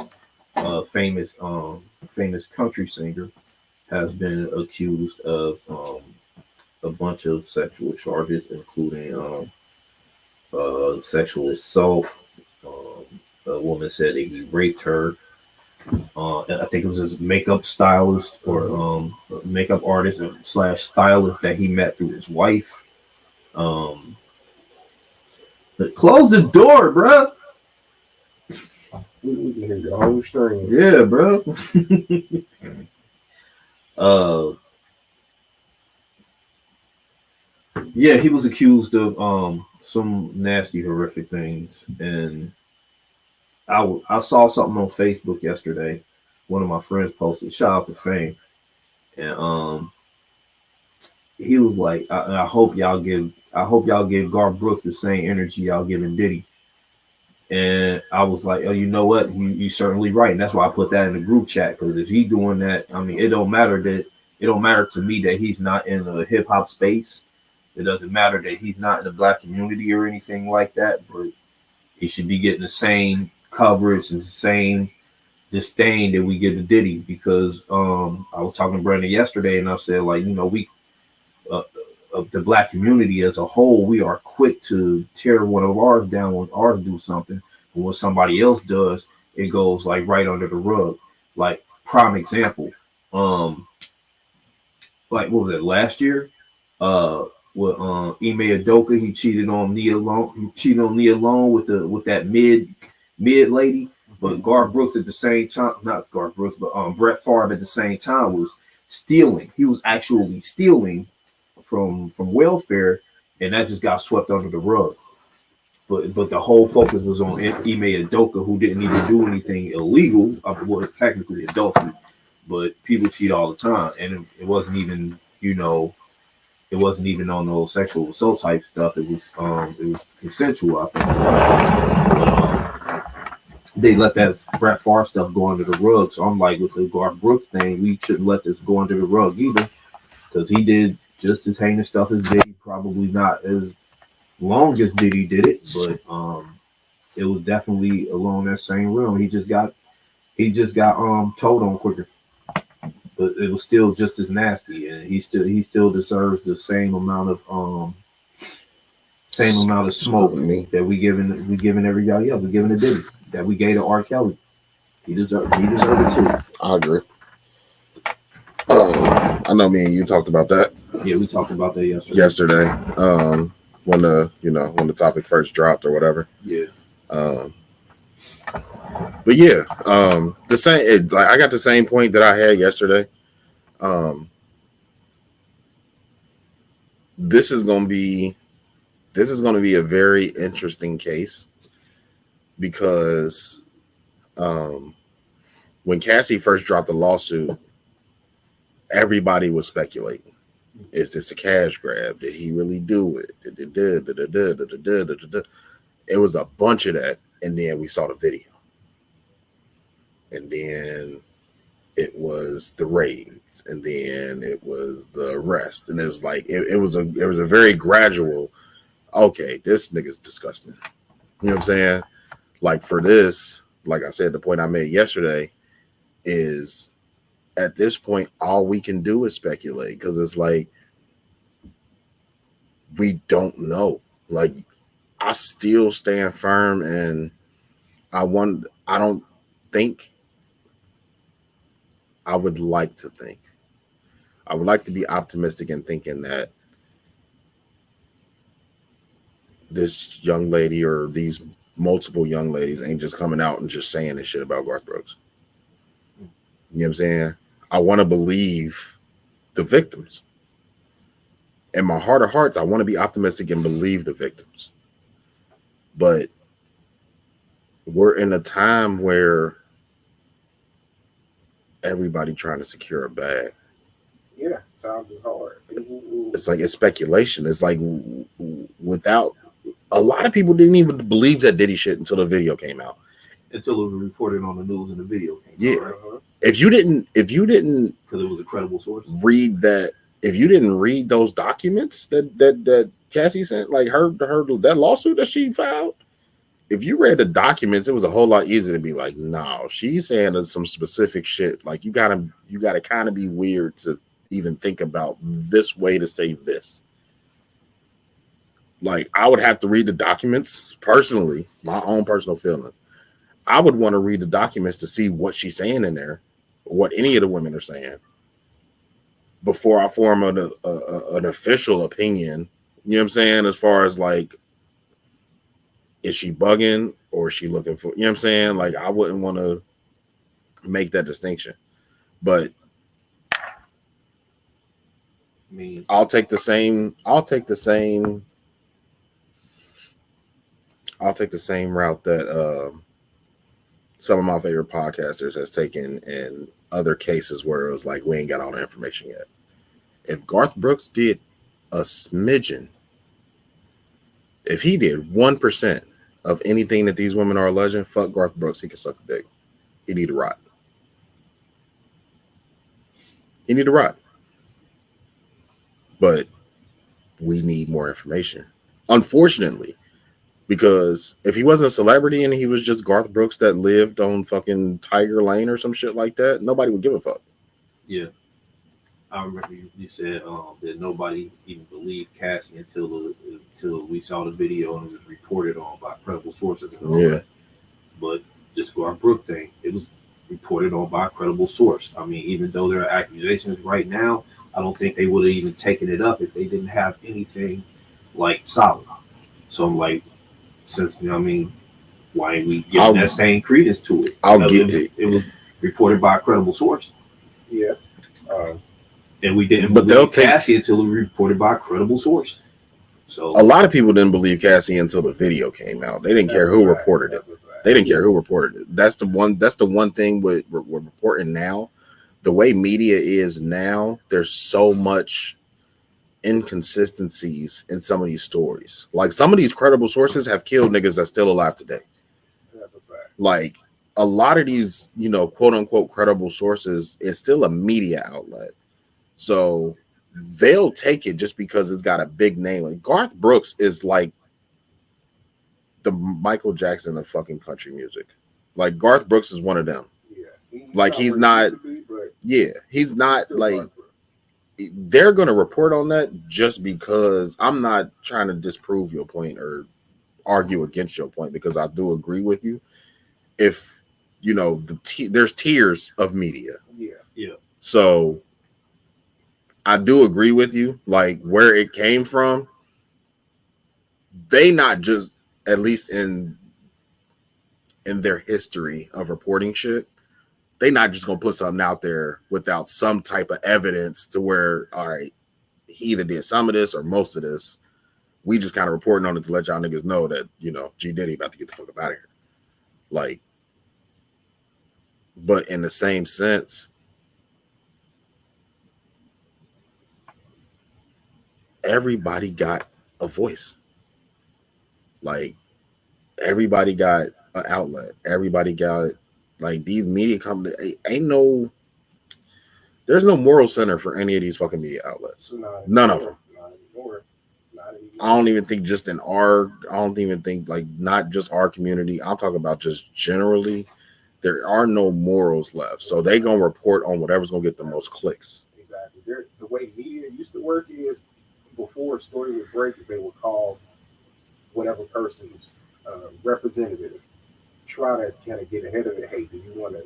famous country singer, has been accused of a bunch of sexual charges, including sexual assault. A woman said that he raped her. I think it was his makeup stylist or makeup artist / stylist that he met through his wife. But close the door, bro. We can hear the whole stream. Yeah, bro. Yeah, he was accused of some nasty, horrific things, and I saw something on Facebook yesterday. One of my friends posted, shout out to Fame, and he was like, I hope y'all give Garth Brooks the same energy y'all giving Diddy. And I was like, oh, you know what? You certainly right. And that's why I put that in the group chat, because if he's doing that, I mean, it don't matter to me that he's not in the hip hop space. It doesn't matter that he's not in the black community or anything like that, but he should be getting the same coverage and the same disdain that we give to Diddy, because I was talking to Brandon yesterday and I said, like, we of the black community as a whole, we are quick to tear one of ours down when ours do something, but when somebody else does, it goes like right under the rug. Like, prime example, like what was it last year? With Ime Udoka, he cheated on Nia Long. He cheated on Nia Long with that mid lady. But Garth Brooks at the same time, not Garth Brooks, but Brett Favre at the same time was stealing. He was actually stealing from welfare, and that just got swept under the rug. But the whole focus was on Ime Udoka, who didn't even do anything illegal. Well, it's technically adultery, but people cheat all the time, and it wasn't even, it wasn't even on no sexual assault type stuff. It was consensual, I think. They let that Brett Favre stuff go under the rug. So I'm like, with the Garth Brooks thing, we shouldn't let this go under the rug either, because he did just as heinous stuff as Diddy. Probably not as long as Diddy did it, but it was definitely along that same realm. He just got told on quicker, but it was still just as nasty, and he still deserves the same amount of smoke that we giving everybody else. We're giving to Diddy, that we gave to R. Kelly. He deserved it too. I agree. I know me and you talked about that. Yeah, we talked about that yesterday. When the topic first dropped or whatever. Yeah. But yeah, the same. I got the same point that I had yesterday. This is going to be a very interesting case, because when Cassie first dropped the lawsuit, everybody was speculating. Is this a cash grab? Did he really do it? It was a bunch of that. And then we saw the video. And then it was the raids. And then it was the arrest. And it was like, it was a very gradual, okay, this nigga's disgusting. You know what I'm saying? Like, for this, like I said, the point I made yesterday is, at this point, all we can do is speculate, because it's like, we don't know. Like, I still stand firm, and I don't think. I would like to think. I would like to be optimistic in thinking that this young lady or these multiple young ladies ain't just coming out and just saying this shit about Garth Brooks. You know what I'm saying? I want to believe the victims. In my heart of hearts, I want to be optimistic and believe the victims. But we're in a time where everybody trying to secure a bag. Yeah, times is hard. It's like it's speculation. It's like without a lot of people didn't even believe that Diddy shit until the video came out. Until it was reported on the news and the video came Yeah. out. Right? If you didn't because it was a credible source, read that. If you didn't read those documents that Cassie sent, like her that lawsuit that she filed, if you read the documents, it was a whole lot easier to be like, no, she's saying some specific shit. Like you gotta kind of be weird to even think about this way to say this. Like I would have to read the documents personally, my own personal feeling. I would want to read the documents to see what she's saying in there, what any of the women are saying, before I form an official opinion. You know what I'm saying? As far as like, is she bugging or is she looking for, you know what I'm saying? Like I wouldn't want to make that distinction. But I'll take the same route that some of my favorite podcasters has taken in other cases where it was like, we ain't got all the information yet. If Garth Brooks did a smidgen, if he did 1% of anything that these women are alleging, fuck Garth Brooks, he can suck a dick. He need to rot. He need to rot. But we need more information. Unfortunately, because if he wasn't a celebrity and he was just Garth Brooks that lived on fucking Tiger Lane or some shit like that, nobody would give a fuck. Yeah. I remember you said that nobody even believed Cassie until we saw the video and it was reported on by credible sources and all that. But this Garth Brooks thing, it was reported on by a credible source. I mean, even though there are accusations right now, I don't think they would have even taken it up if they didn't have anything like solid. So I'm like, since you know what I mean, why ain't we giving that same credence to it? It was reported by a credible source. Yeah. And we didn't believe Cassie until it was reported by a credible source. So a lot of people didn't believe Cassie until the video came out. They didn't care who reported it. They didn't care who reported it. That's the one thing we're reporting now. The way media is now, there's so much inconsistencies in some of these stories. Like some of these credible sources have killed niggas that's still alive today. That's a fact. Like a lot of these, you know, quote unquote credible sources is still a media outlet. So they'll take it just because it's got a big name. Like Garth Brooks is like the Michael Jackson of fucking country music. Like Garth Brooks is one of them. Yeah. He's not like they're gonna report on that just because I'm not trying to disprove your point or argue against your point, because I do agree with you. If you know there's tiers of media. Yeah. So I do agree with you, like where it came from. They not just, at least in their history of reporting shit, they not just gonna put something out there without some type of evidence to where, all right, he either did some of this or most of this. We just kind of reporting on it to let y'all niggas know that, you know, G Diddy about to get the fuck up out of here. Like, but in the same sense, everybody got a voice. Like everybody got an outlet. Everybody got, like, these media companies. There's no moral center for any of these fucking media outlets. None of them. I don't even think just in I don't even think like not just our community. I'm talking about just generally. There are no morals left. So they gonna report on whatever's gonna get the most clicks. Exactly. The way media used to work is before a story would break, they would call whatever person's representative try to kind of get ahead of it. Hey, do you want to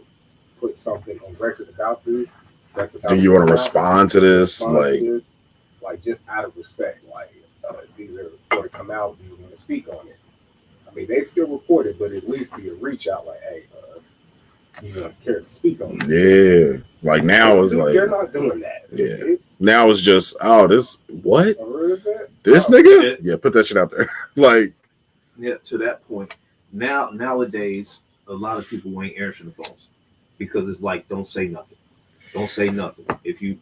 put something on record about this? That's about do you want to respond to this? Like just out of respect, like these are going to come out. Do you want to speak on it? I mean, they still report it, but at least be a reach out, like, hey, you don't care to speak on it. Yeah, like now it's like they're not doing that. Yeah, now it's just this what? What is that? This nigga? Yeah, put that shit out there. Like, yeah, to that point. Nowadays, a lot of people ain't answering the phones because it's like, don't say nothing. Don't say nothing. If you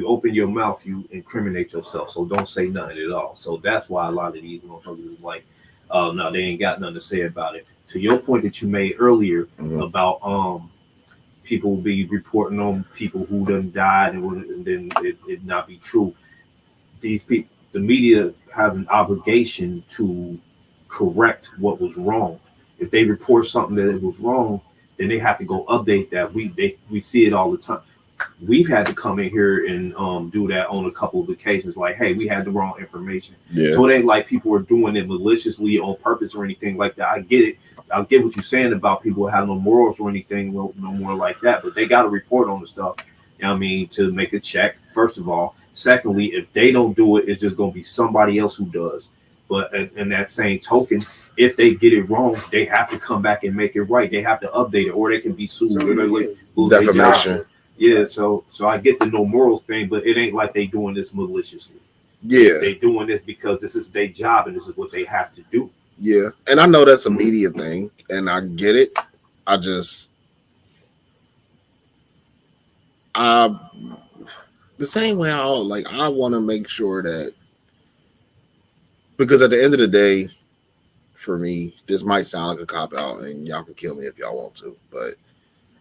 open your mouth, you incriminate yourself. So don't say nothing at all. So that's why a lot of these motherfuckers is like, oh no, they ain't got nothing to say about it. To your point that you made earlier about people be reporting on people who done died and then it not be true. These people, the media have an obligation to correct what was wrong. If they report something that it was wrong, then they have to go update that. We see it all the time. We've had to come in here and do that on a couple of occasions. Like, hey, we had the wrong information. Yeah. So it ain't like people are doing it maliciously on purpose or anything like that. I get it. I get what you're saying about people having no morals or anything, no more like that. But they got to report on the stuff. You know what I mean, to make a check. First of all. Secondly, if they don't do it, it's just going to be somebody else who does. But in that same token, if they get it wrong, they have to come back and make it right. They have to update it, or they can be sued. Defamation. Yeah, so I get the no morals thing, but it ain't like they doing this maliciously. Yeah, they doing this because this is their job and this is what they have to do. Yeah, and I know that's a media thing, and I get it. The same way I want to make sure that, because at the end of the day, for me, this might sound like a cop out, and y'all can kill me if y'all want to, but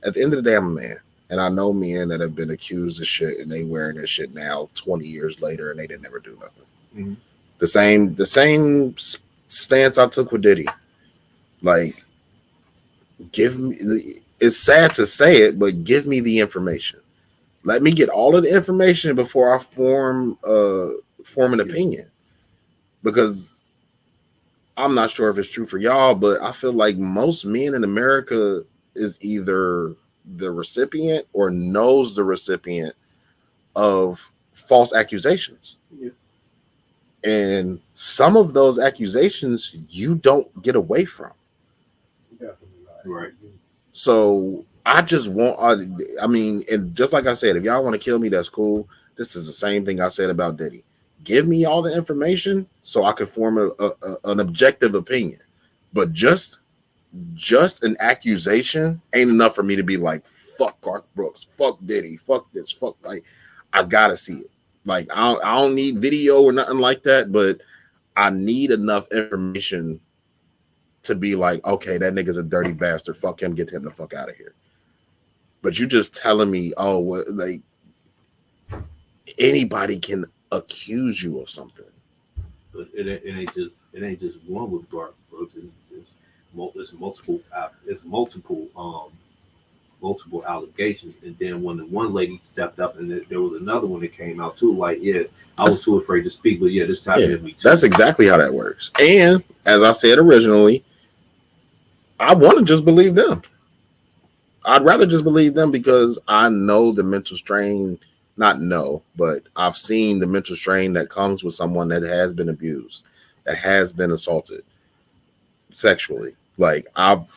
at the end of the day, I'm a man. And I know men that have been accused of shit and they wearing this shit now 20 years later and they didn't never do nothing. Mm-hmm. The same stance I took with Diddy. Like, it's sad to say it, but give me the information. Let me get all of the information before I form an opinion. Because I'm not sure if it's true for y'all, but I feel like most men in America is either the recipient or knows the recipient of false accusations. Yeah. And some of those accusations you don't get away from. Definitely not. Right. So I just want, and just like I said, if y'all want to kill me, that's cool. This is the same thing I said about Diddy. Give me all the information so I can form an objective opinion. But just an accusation ain't enough for me to be like, fuck Garth Brooks, fuck Diddy, fuck this, fuck, like, I gotta see it. Like, I don't need video or nothing like that, but I need enough information to be like, okay, that nigga's a dirty bastard, fuck him, get him the fuck out of here. But you just telling me, like, anybody can accuse you of something. But it ain't just one with Garth Brooks. It's multiple allegations, and then when the one lady stepped up, and there was another one that came out too. Like, yeah, I was too afraid to speak, but yeah, this time me too. That's exactly how that works. And as I said originally, I want to just believe them. I'd rather just believe them because I know the mental strain. Not know, but I've seen the mental strain that comes with someone that has been abused, that has been assaulted sexually. Like, I've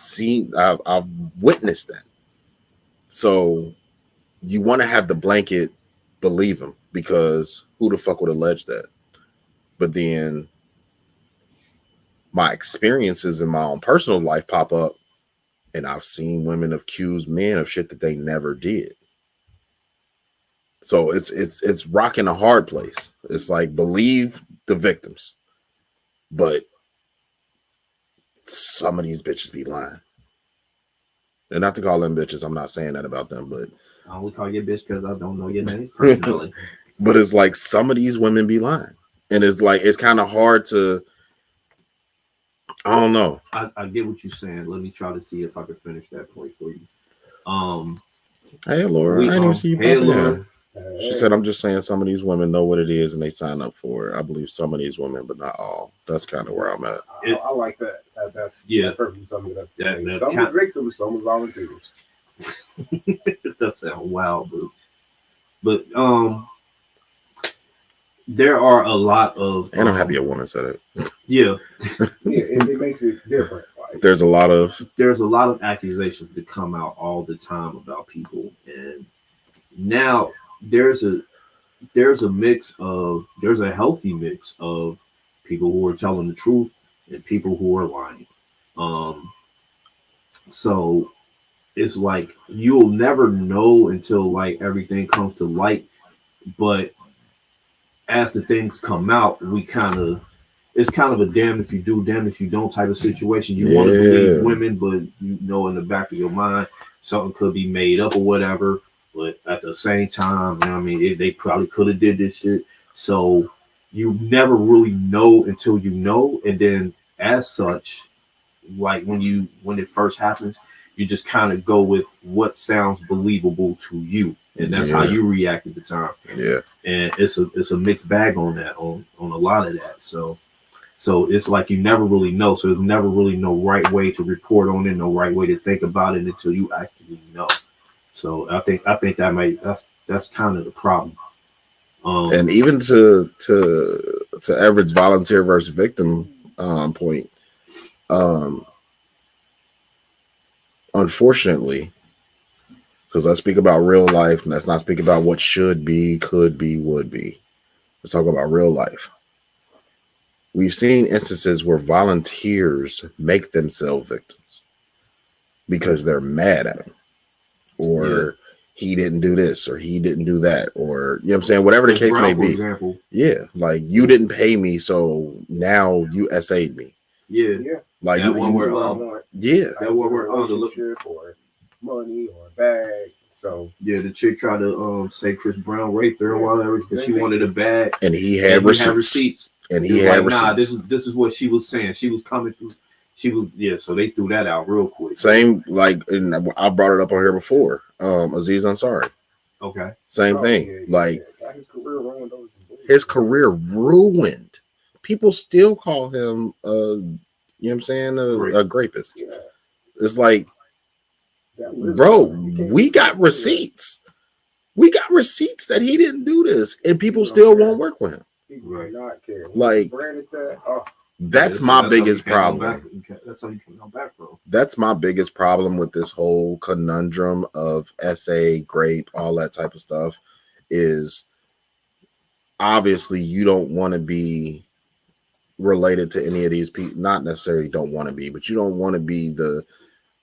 witnessed that. So you want to have the blanket believe him, because who the fuck would allege that? But then my experiences in my own personal life pop up, and I've seen women accuse men of shit that they never did. So it's rocking a hard place. It's like, believe the victims, but some of these bitches be lying. And not to call them bitches, I'm not saying that about them, but I only call you a bitch because I don't know your name personally. But it's like, some of these women be lying, and it's like, it's kind of hard to, I don't know. I get what you're saying. Let me try to see if I can finish that point for you. Hey, Laura, I didn't even see you. Hey, Laura. She said, I'm just saying some of these women know what it is and they sign up for it. I believe some of these women, but not all. That's kind of where I'm at. I like that. That's perfectly summed it up. Some are victims, some are volunteers. That sounds wild, but there are a lot of, and I'm happy a woman said it. Yeah, it makes it different. Like, there's a lot of accusations that come out all the time about people, and now there's a healthy mix of people who are telling the truth and people who are lying. So it's like you'll never know until like everything comes to light, but as the things come out, it's kind of a damn if you do, damn if you don't type of situation. You want to believe women, but you know in the back of your mind something could be made up or whatever. But at the same time, you know what I mean, they probably could have did this shit. So you never really know until you know, and then as such, like when it first happens, you just kind of go with what sounds believable to you, and that's how you react at the time. Yeah, and it's a mixed bag on that, on a lot of that. So it's like you never really know. So there's never really no right way to report on it, no right way to think about it until you actually know. So I think that's kind of the problem. And even to Everett's volunteer versus victim point, unfortunately, because let's speak about real life, and let's not speak about what should be, could be, would be. Let's talk about real life. We've seen instances where volunteers make themselves victims because they're mad at him, or he didn't do this, or he didn't do that, or you know what I'm saying, whatever the case may be. Example. Yeah, like you didn't pay me, so now you SA'd me. Yeah. Like that one where relationship or money or bag. So the chick tried to say Chris Brown raped her or whatever because she wanted a bag, and he had receipts. And he had receipts. Nah, this is what she was saying. She was coming through. She was so they threw that out real quick. Same, like, and I brought it up on here before. Aziz Ansari. Okay. Same thing. Like his career ruined. People still call him you know what I'm saying, a grapist. Yeah. It's like, bro, we got receipts. We got receipts that he didn't do this, and people still won't work with him. Not care. Like that's my biggest problem. That's something you can come back from. That's my biggest problem with this whole conundrum of SA, grape, all that type of stuff is obviously you don't want to be related to any of these people. Not necessarily don't want to be, but you don't want to be the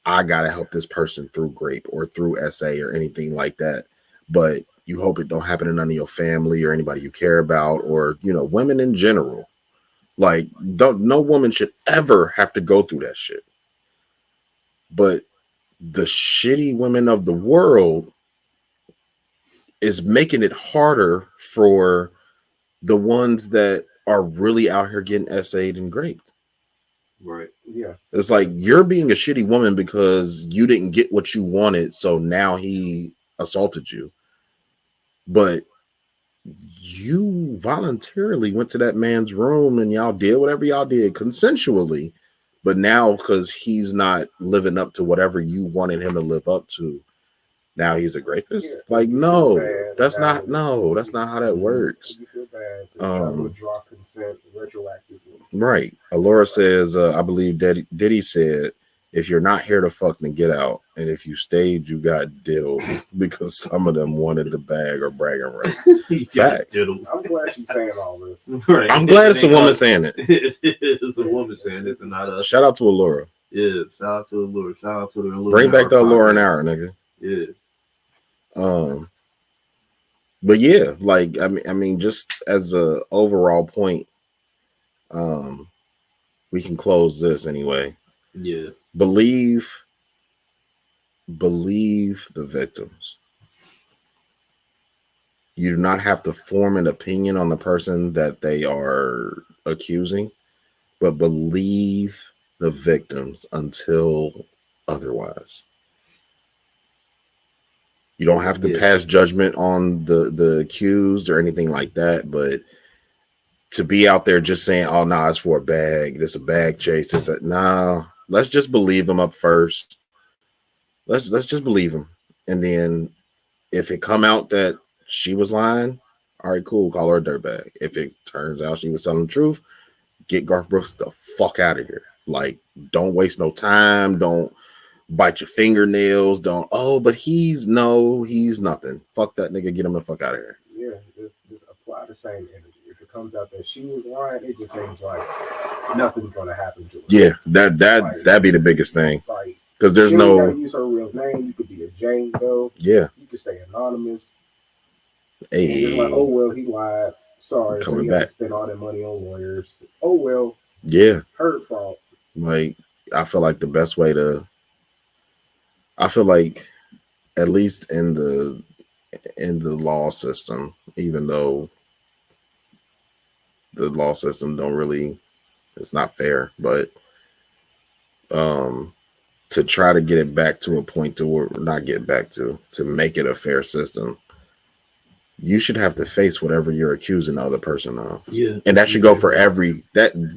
I gotta help this person through grape or through SA or anything like that. But you hope it don't happen to none of your family or anybody you care about, or you know, women in general. Like, no woman should ever have to go through that shit. But the shitty women of the world is making it harder for the ones that are really out here getting SA'd and graped. Right. Yeah. It's like you're being a shitty woman because you didn't get what you wanted, so now he assaulted you. But you voluntarily went to that man's room and y'all did whatever y'all did consensually, but now because he's not living up to whatever you wanted him to live up to, now he's a rapist. Yeah, like that's not how that works. You feel bad. So withdraw consent retroactively. Right. Alora says, I believe Diddy said, if you're not here to fuck, then get out. And if you stayed, you got diddled because some of them wanted the bag or bragging rights. Facts. I'm glad she's saying all this. Right. I'm glad it's a woman saying it. It's a woman saying it and not us. Shout out to Alora. Yeah, shout out to Allura. Shout out to the Allura. Bring back the Allura hour, nigga. Yeah. But yeah, like I mean, just as a overall point, we can close this anyway. Yeah. Believe the victims. You do not have to form an opinion on the person that they are accusing, but believe the victims until otherwise. You don't have to pass judgment on the accused or anything like that, but to be out there just saying, "Oh, nah, it's for a bag. This a bag chase." This that. Nah, let's just believe him up first. Let's just believe him, and then if it come out that she was lying, all right, cool. Call her a dirtbag. If it turns out she was telling the truth, get Garth Brooks the fuck out of here. Like, don't waste no time. Don't bite your fingernails. Don't. Oh, but he's nothing. Fuck that nigga. Get him the fuck out of here. Yeah, just apply the same energy. If it comes out that she was lying, it just seems like nothing's gonna happen to her. Yeah, that'd be the biggest thing. Like, because there's no. You no. gotta use her real name. You could be a Jane Doe. Yeah. You could stay anonymous. Hey. Just like, oh well, he lied. Sorry, Coming so you back. got to spend all that money on lawyers. Oh well. Yeah. Her fault. Like, I feel like the best way to. I feel like, at least in the law system, even though the law system don't really, it's not fair, but to try to get it back to a point to where not get back to make it a fair system, you should have to face whatever you're accusing the other person of. Yeah. And that should go for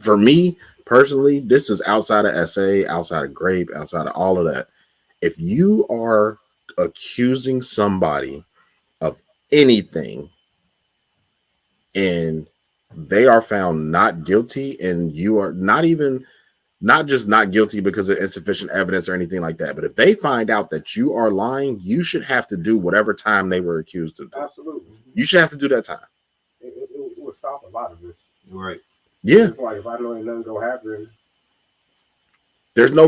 for me personally, this is outside of SA, outside of Grape, outside of all of that. If you are accusing somebody of anything and they are found not guilty, and you are not just not guilty because of insufficient evidence or anything like that, but if they find out that you are lying, you should have to do whatever time they were accused of. Absolutely. You should have to do that time. It would stop a lot of this. Right. Yeah. It's like, if I know ain't nothing gonna happen, there's no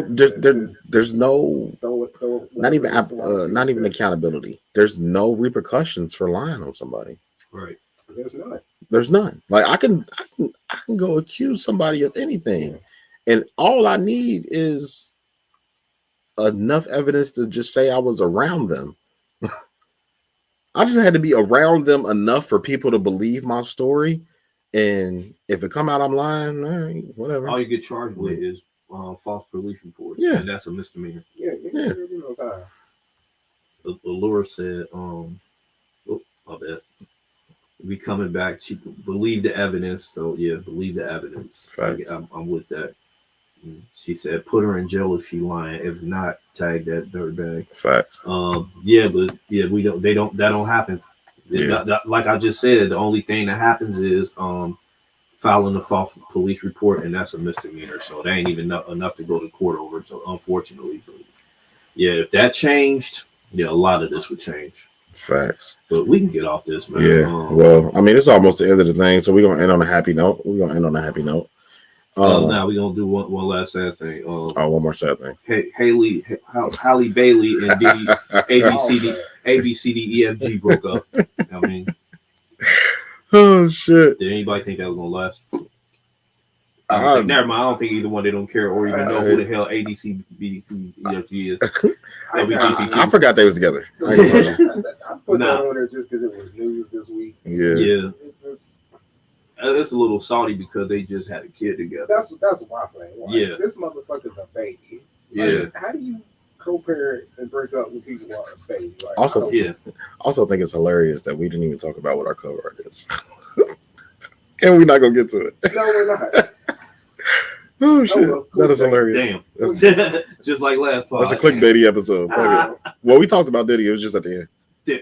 not even accountability. There's no repercussions for lying on somebody. Right. There's none. Like, I can go accuse somebody of anything, and all I need is enough evidence to just say I was around them. I just had to be around them enough for people to believe my story, and if it come out I'm lying, all right, whatever. All you get charged with is false police reports. Yeah, and that's a misdemeanor. Yeah. Allure said, my bad. We coming back. She believe the evidence. So yeah, believe the evidence. I'm with that. She said, put her in jail if she lying. If not, tag that dirtbag. Facts. We don't. That don't happen. Like I just said, the only thing that happens is filing a false police report, and that's a misdemeanor. So that ain't even enough to go to court over. So unfortunately, but yeah, if that changed, a lot of this would change. Facts. But we can get off this, man. Yeah. Well, I mean, it's almost the end of the thing, so we're gonna end on a happy note. Now we're gonna do one last sad thing. One more sad thing. Halle Bailey and Diddy, ABCDEFG broke up. I mean, oh shit! Did anybody think that was gonna last? Never mind. I don't think either one. They don't care or even know who the hell ABCDEFG is. I forgot they was together. I put that on there just because it was news this week. Yeah. It's a little salty because they just had a kid together. That's my thing. Yeah, this motherfucker's a baby. Yeah. How do you co-parent and break up when people are a baby? Like, also think it's hilarious that we didn't even talk about what our cover art is, and we're not gonna get to it. No, we're not. Oh shit, that is hilarious. Damn, just like last part. That's a clickbaity episode. Well, we talked about Diddy. It was just at the end.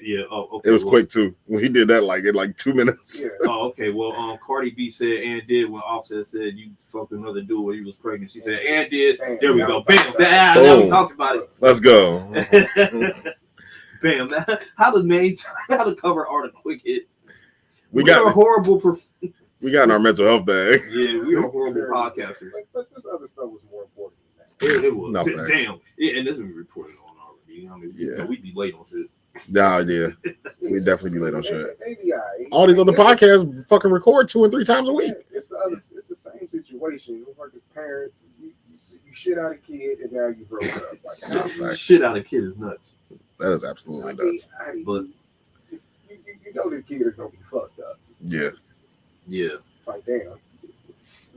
Yeah. Oh, okay. It was quick too. When he did that, in 2 minutes. Yeah. Oh, okay. Well, Cardi B said and did when Offset said you fucked another dude when he was pregnant. She said and did. There we go. Bam. Now we talked about it. Let's go. Bam. How to cover art a quick hit. We got a horrible. We got in our mental health bag. Yeah, we are horrible podcasters. But this other stuff was more important than that. It was. No, damn. Yeah, and this we reported on already. I mean, we'd be late on shit. Nah, yeah. We'd definitely be late on shit. All these other podcasts fucking record 2 and 3 times a week. It's the same situation. Like as parents, you shit out a kid and now you broke up. Like, shit out a kid is nuts. That is absolutely nuts. But you know this kid is gonna be fucked up. Yeah. Yeah. It's like, damn, you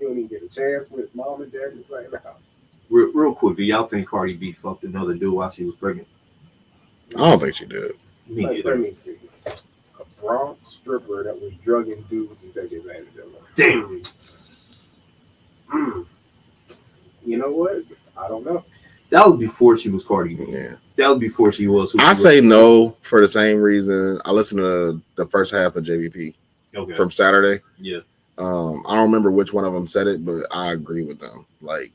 don't even get a chance with mom and dad in the same house. Real quick, do y'all think Cardi B fucked another dude while she was pregnant? I don't think she did. Let me see. A Bronx stripper that was drugging dudes and taking advantage of them. Damn. You know what? I don't know. That was before she was Cardi B. Yeah. That was before she was. I say no for the same reason. I listened to the first half of JVP from Saturday. Yeah. I don't remember which one of them said it, but I agree with them. Like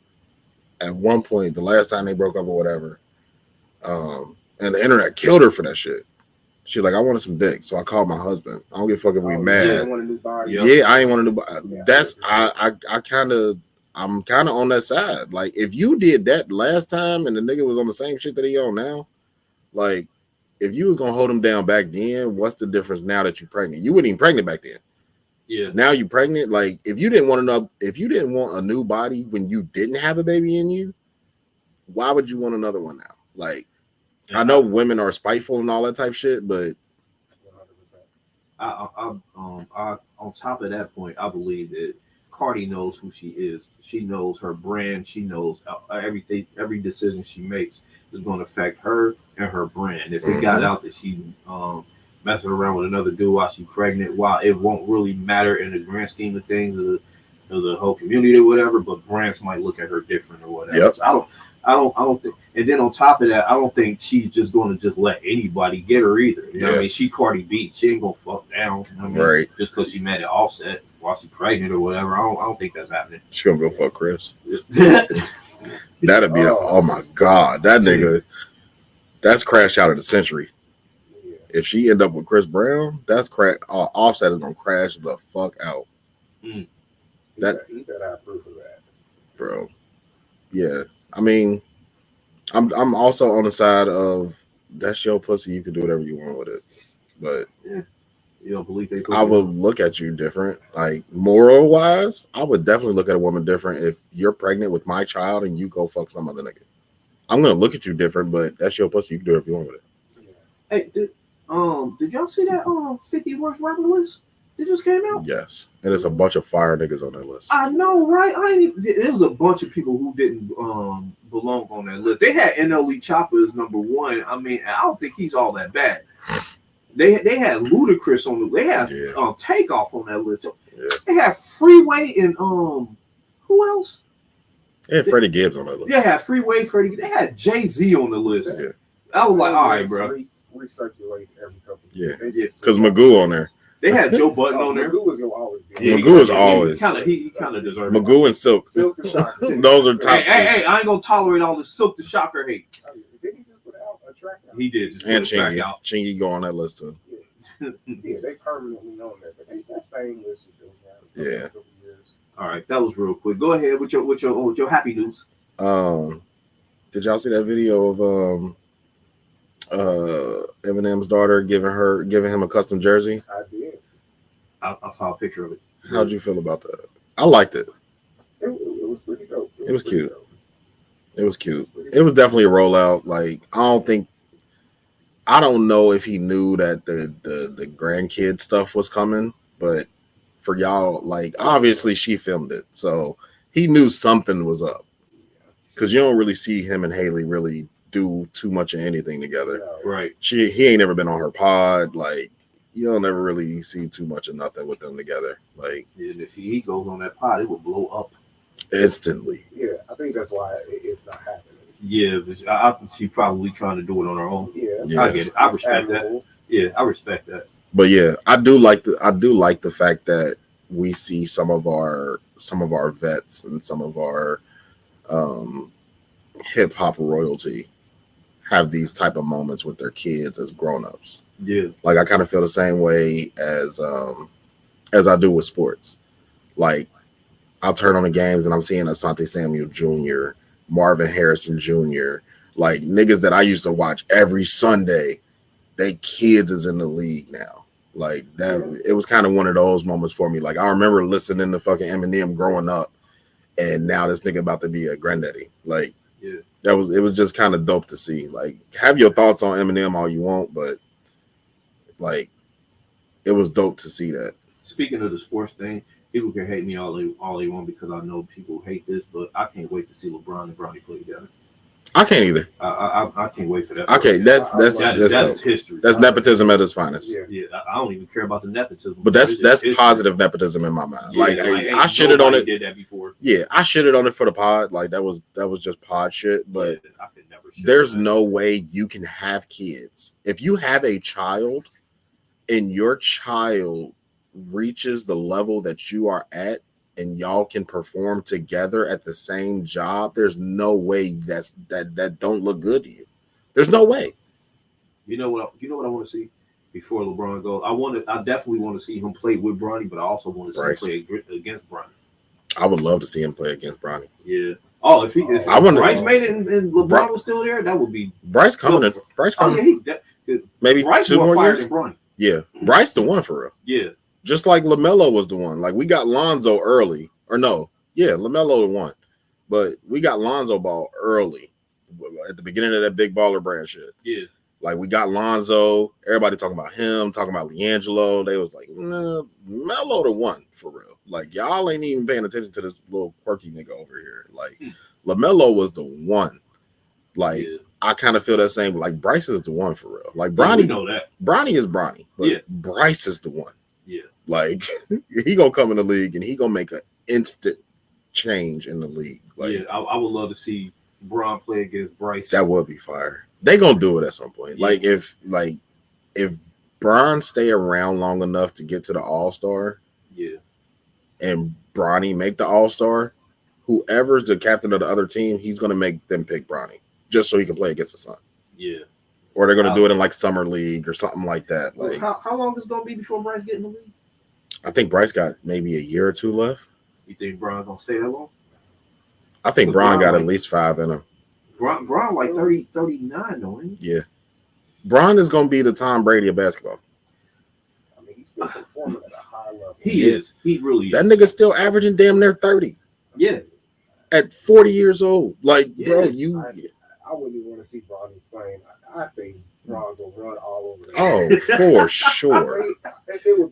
at one point, the last time they broke up or whatever, and the internet killed her for that shit. She's like, I wanted some dick, so I called my husband. I don't give a fuck if we mad. I want a new body. Yeah, I ain't want a new body. That's I'm kind of on that side. Like, if you did that last time and the nigga was on the same shit that he on now, like, if you was gonna hold him down back then, what's the difference now that you're pregnant? You weren't even pregnant back then. Yeah. Now you're pregnant. Like, if you didn't want a new body when you didn't have a baby in you, why would you want another one now? Like, I know women are spiteful and all that type shit, but on top of that point, I believe that Cardi knows who she is. She knows her brand. She knows everything. Every decision she makes is going to affect her and her brand. If it got out that she messing around with another dude while she's pregnant, while it won't really matter in the grand scheme of things of the whole community or whatever, but brands might look at her different or whatever. Yep. So I don't think. And then on top of that, I don't think she's just going to just let anybody get her either. You know what I mean? She Cardi B. She ain't gonna fuck down. I mean, right. Just because she mad at Offset while she's pregnant or whatever. I don't think that's happening. She gonna go fuck Chris. That'd be oh my god, that nigga. That's crash out of the century. Yeah. If she end up with Chris Brown, that's crash. Offset is gonna crash the fuck out. You better have proof of that, bro. Yeah, I mean, I'm also on the side of that's your pussy. You can do whatever you want with it, but you don't believe they? I would look at you different, like moral wise. I would definitely look at a woman different if you're pregnant with my child and you go fuck some other nigga. I'm gonna look at you different, but that's your pussy. You can do whatever you want with it. Hey, did y'all see that 50 worst rapper list that just came out? Yes, and there's a bunch of fire niggas on that list. I know, right? There was a bunch of people who didn't belong on that list. They had NLE Chopper as number one. I mean, I don't think he's all that bad. They had Ludacris on the. They had Takeoff on that list. Yeah. They had Freeway and who else? They had Freddie Gibbs on that list. They had Freeway, Freddie. They had Jay-Z on the list. Yeah. I was like, all right, bro. Recirculates every couple. Yeah, because Magoo on there. They had Joe Budden on there. Magoo was always. Magoo is always. He kind of deserves it. Magoo and Silk. Silk the Shocker. Those are top. Hey, I ain't gonna tolerate all the Silk the Shocker hate. Did he just put out a track out? He did. Just and Chingy go on that list too. Yeah, they permanently on there, but that same list is still around. Yeah. All right, that was real quick. Go ahead with your happy news. Did y'all see that video of Eminem's daughter giving him a custom jersey? I did. I saw a picture of it. How'd you feel about that? I liked it. It was pretty dope. It was cute. It was cute. It was definitely a rollout. Like, I don't know if he knew that the grandkid stuff was coming, but for y'all, like, obviously she filmed it, so he knew something was up. Because you don't really see him and Haley really do too much of anything together. Right. He ain't never been on her pod. Like, you don't ever really see too much of nothing with them together. Like, if he goes on that pod, it will blow up instantly. Yeah, I think that's why it's not happening. Yeah, but she's probably trying to do it on her own. Yeah. I get it. I respect that. Yeah, I respect that. But yeah, I do like the fact that we see some of our vets and some of our hip hop royalty have these type of moments with their kids as grown-ups. Yeah. Like, I kind of feel the same way as I do with sports. Like, I'll turn on the games and I'm seeing Asante Samuel Jr., Marvin Harrison Jr., like niggas that I used to watch every Sunday. They kids is in the league now. Like, that, it was kind of one of those moments for me. Like, I remember listening to fucking Eminem growing up, and now this nigga about to be a granddaddy. Like, it was just kind of dope to see. Like, have your thoughts on Eminem all you want, but like, it was dope to see that. Speaking of the sports thing, people can hate me all they want because I know people hate this, but I can't wait to see LeBron and Bronny play together. I can't either. I can't wait for that. Okay, that's history. That's nepotism at its finest. Yeah. I don't even care about the nepotism. But that's positive nepotism in my mind. Yeah, I shitted on it. Did that before? Yeah, I shitted on it for the pod. Like that was just pod shit. But I could never. There's no way you can have kids if you have a child, and your child reaches the level that you are at, and y'all can perform together at the same job. There's no way that don't look good to you. There's no way. You know what I want to see before LeBron goes. I definitely want to see him play with Bronny, but I also want to see him play against Bronny. I would love to see him play against Bronny. Yeah. Oh, if Bryce made it and LeBron was still there, that would be Bryce coming. Bryce coming. Oh, yeah, maybe Bryce 2 more years. Than Bronny. Yeah, Bryce the one for real. Yeah. Just like LaMelo was the one. Like we got Lonzo early, or no? Yeah, LaMelo the one, but we got Lonzo ball early at the beginning of that big baller brand shit. Yeah. Like we got Lonzo, everybody talking about him, talking about LiAngelo. They was like, nah, Melo the one for real. Like y'all ain't even paying attention to this little quirky nigga over here. Like LaMelo was the one. Like I kind of feel that same. Like Bryce is the one for real. Like Bronny, know that Bronny is Bronny, but Bryce is the one. Yeah. Like he gonna come in the league and he gonna make an instant change in the league. Like I would love to see Bron play against Bryce. That would be fire. They gonna do it at some point. Yeah. If Bron stay around long enough to get to the All-Star, and Bronny make the All-Star, whoever's the captain of the other team, he's gonna make them pick Bronny just so he can play against the Sun. Yeah. Or they're gonna do it in like summer league or something like that. Like how long is it gonna be before Bryce get in the league? I think Bryce got maybe a year or 2 left. You think Bron gonna stay that long? I think Bron got at least 5 in him. Bron like 30, 39 though, ain't he? Yeah. Bron is gonna be the Tom Brady of basketball. I mean, he's still performing at a high level. He is. He really is. That nigga's still averaging damn near 30. Yeah. At 40 years old. Like, bro, I wouldn't even want to see Bronny playing. I think Bron will run all over. Oh, for sure.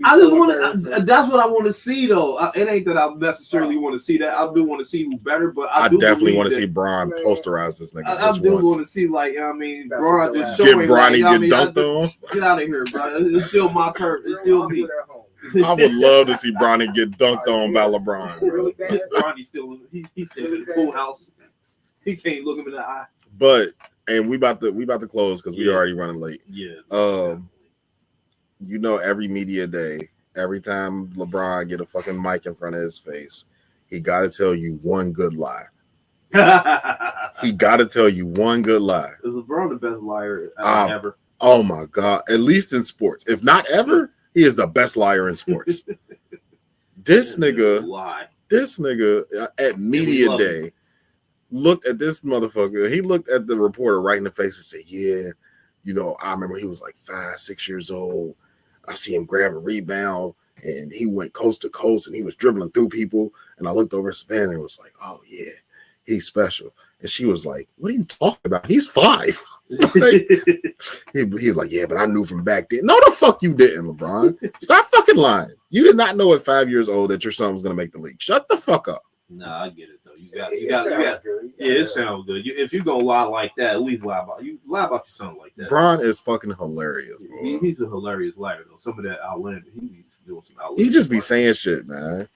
I just want to. That's what I want to see, though. It ain't that I necessarily want to see that. I do want to see who's better, but I definitely want to see Bron posterize this nigga. I do want to see, like, I mean, Bron just showing. Get Bronny get dunked on. Get out of here, bro. It's still my turf. It's still me. I would love to see Bronny get dunked on by LeBron. Really? Bronny's still he's still in the pool house. He can't look him in the eye. But we about to close because we already running late. Yeah. You know, every media day, every time LeBron get a fucking mic in front of his face, he got to tell you one good lie. He got to tell you one good lie. Is LeBron the best liar ever? Oh my God! At least in sports, if not ever, he is the best liar in sports. This nigga at media day looked at this motherfucker. He looked at the reporter right in the face and said, "Yeah, you know, I remember he was like 5, 6 years old. I see him grab a rebound and he went coast to coast and he was dribbling through people. And I looked over at Savannah and was like, oh yeah, he's special." And she was like, "What are you talking about? He's 5." Like, he was like, "Yeah, but I knew from back then." No, the fuck you didn't, LeBron. Stop fucking lying. You did not know at 5 years old that your son was gonna make the league. Shut the fuck up. Nah, I get it though. You got. Yeah, it sounds good. If you gonna lie like that, at least lie about your son like that. Bron is fucking hilarious, bro. He's a hilarious liar though. Some of that outlandish. He's doing some outlandish. He just be saying shit, man.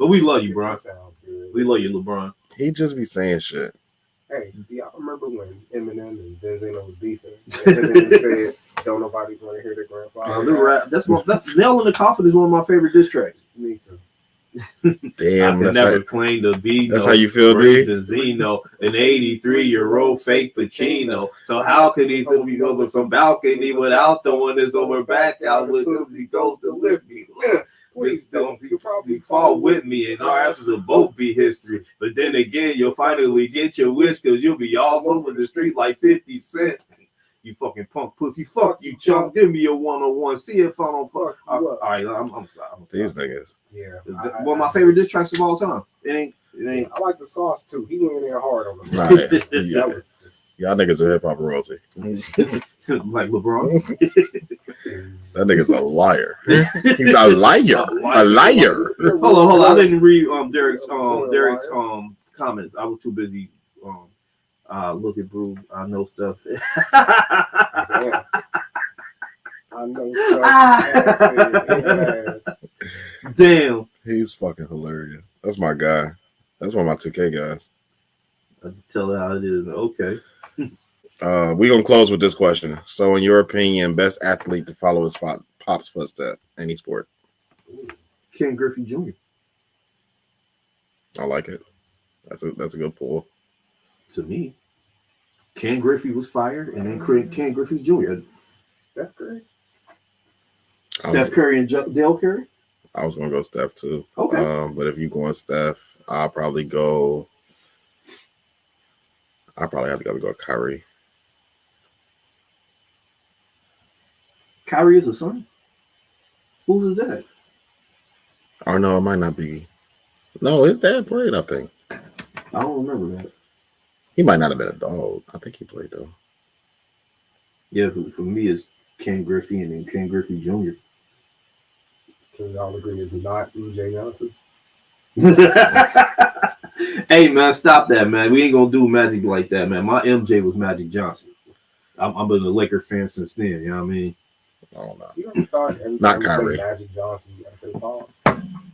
But we love you, Bron. We love you, LeBron. He just be saying shit. Hey, do y'all remember when Eminem and Benzino was beefing? Eminem said, "Don't nobody want to hear the grandfather." That's Nail in the Coffin is one of my favorite diss tracks. Me too. Damn, I can never claim to be. That's how you feel, D. Benzino, an 83-year-old fake Pacino. So how could he throw me over some balcony without the one that's over back out with he goes to lift me? Please don't. You probably fall with me, and our asses will both be history. But then again, you'll finally get your wish because you'll be all over the street like 50 Cent. You fucking punk pussy. Fuck you, chump. Give me a 1-on-1. See if I don't fuck. All right, I'm sorry. These niggas. Yeah. One of my favorite diss tracks of all time. It ain't. I like the sauce too. He went in there hard on the sauce. Right. That was just. Y'all niggas are hip hop royalty. Like LeBron. That nigga's a liar. He's a liar. A liar. Hold on. I didn't read Derek's comments. I was too busy Look at Brew. I know stuff. Yeah. I know stuff. Damn. He's fucking hilarious. That's my guy. That's one of my 2K guys. I just tell it how it is. Okay. We're gonna close with this question. So, in your opinion, best athlete to follow his pop's footstep, any sport? Ken Griffey Jr. I like it. That's a good pull. To me, Ken Griffey was fired, and then Ken Griffey Jr. Steph Curry. Steph Curry and Dale Curry. I was gonna go Steph too. Okay. But if you going Steph, I'll probably have to go Kyrie. Kyrie is a son. Who's his dad? Oh no, it might not be. No, his dad played, I think. I don't remember that. He might not have been a dog. I think he played though. Yeah, for me, it's Ken Griffey and then Ken Griffey Jr. Can we all agree it's not EJ Johnson? Hey, man, stop that, man. We ain't going to do Magic like that, man. My MJ was Magic Johnson. I've been a Laker fan since then, you know what I mean? I don't know. You ever thought every Not time you Kyrie. say Magic Johnson, you gotta say pause?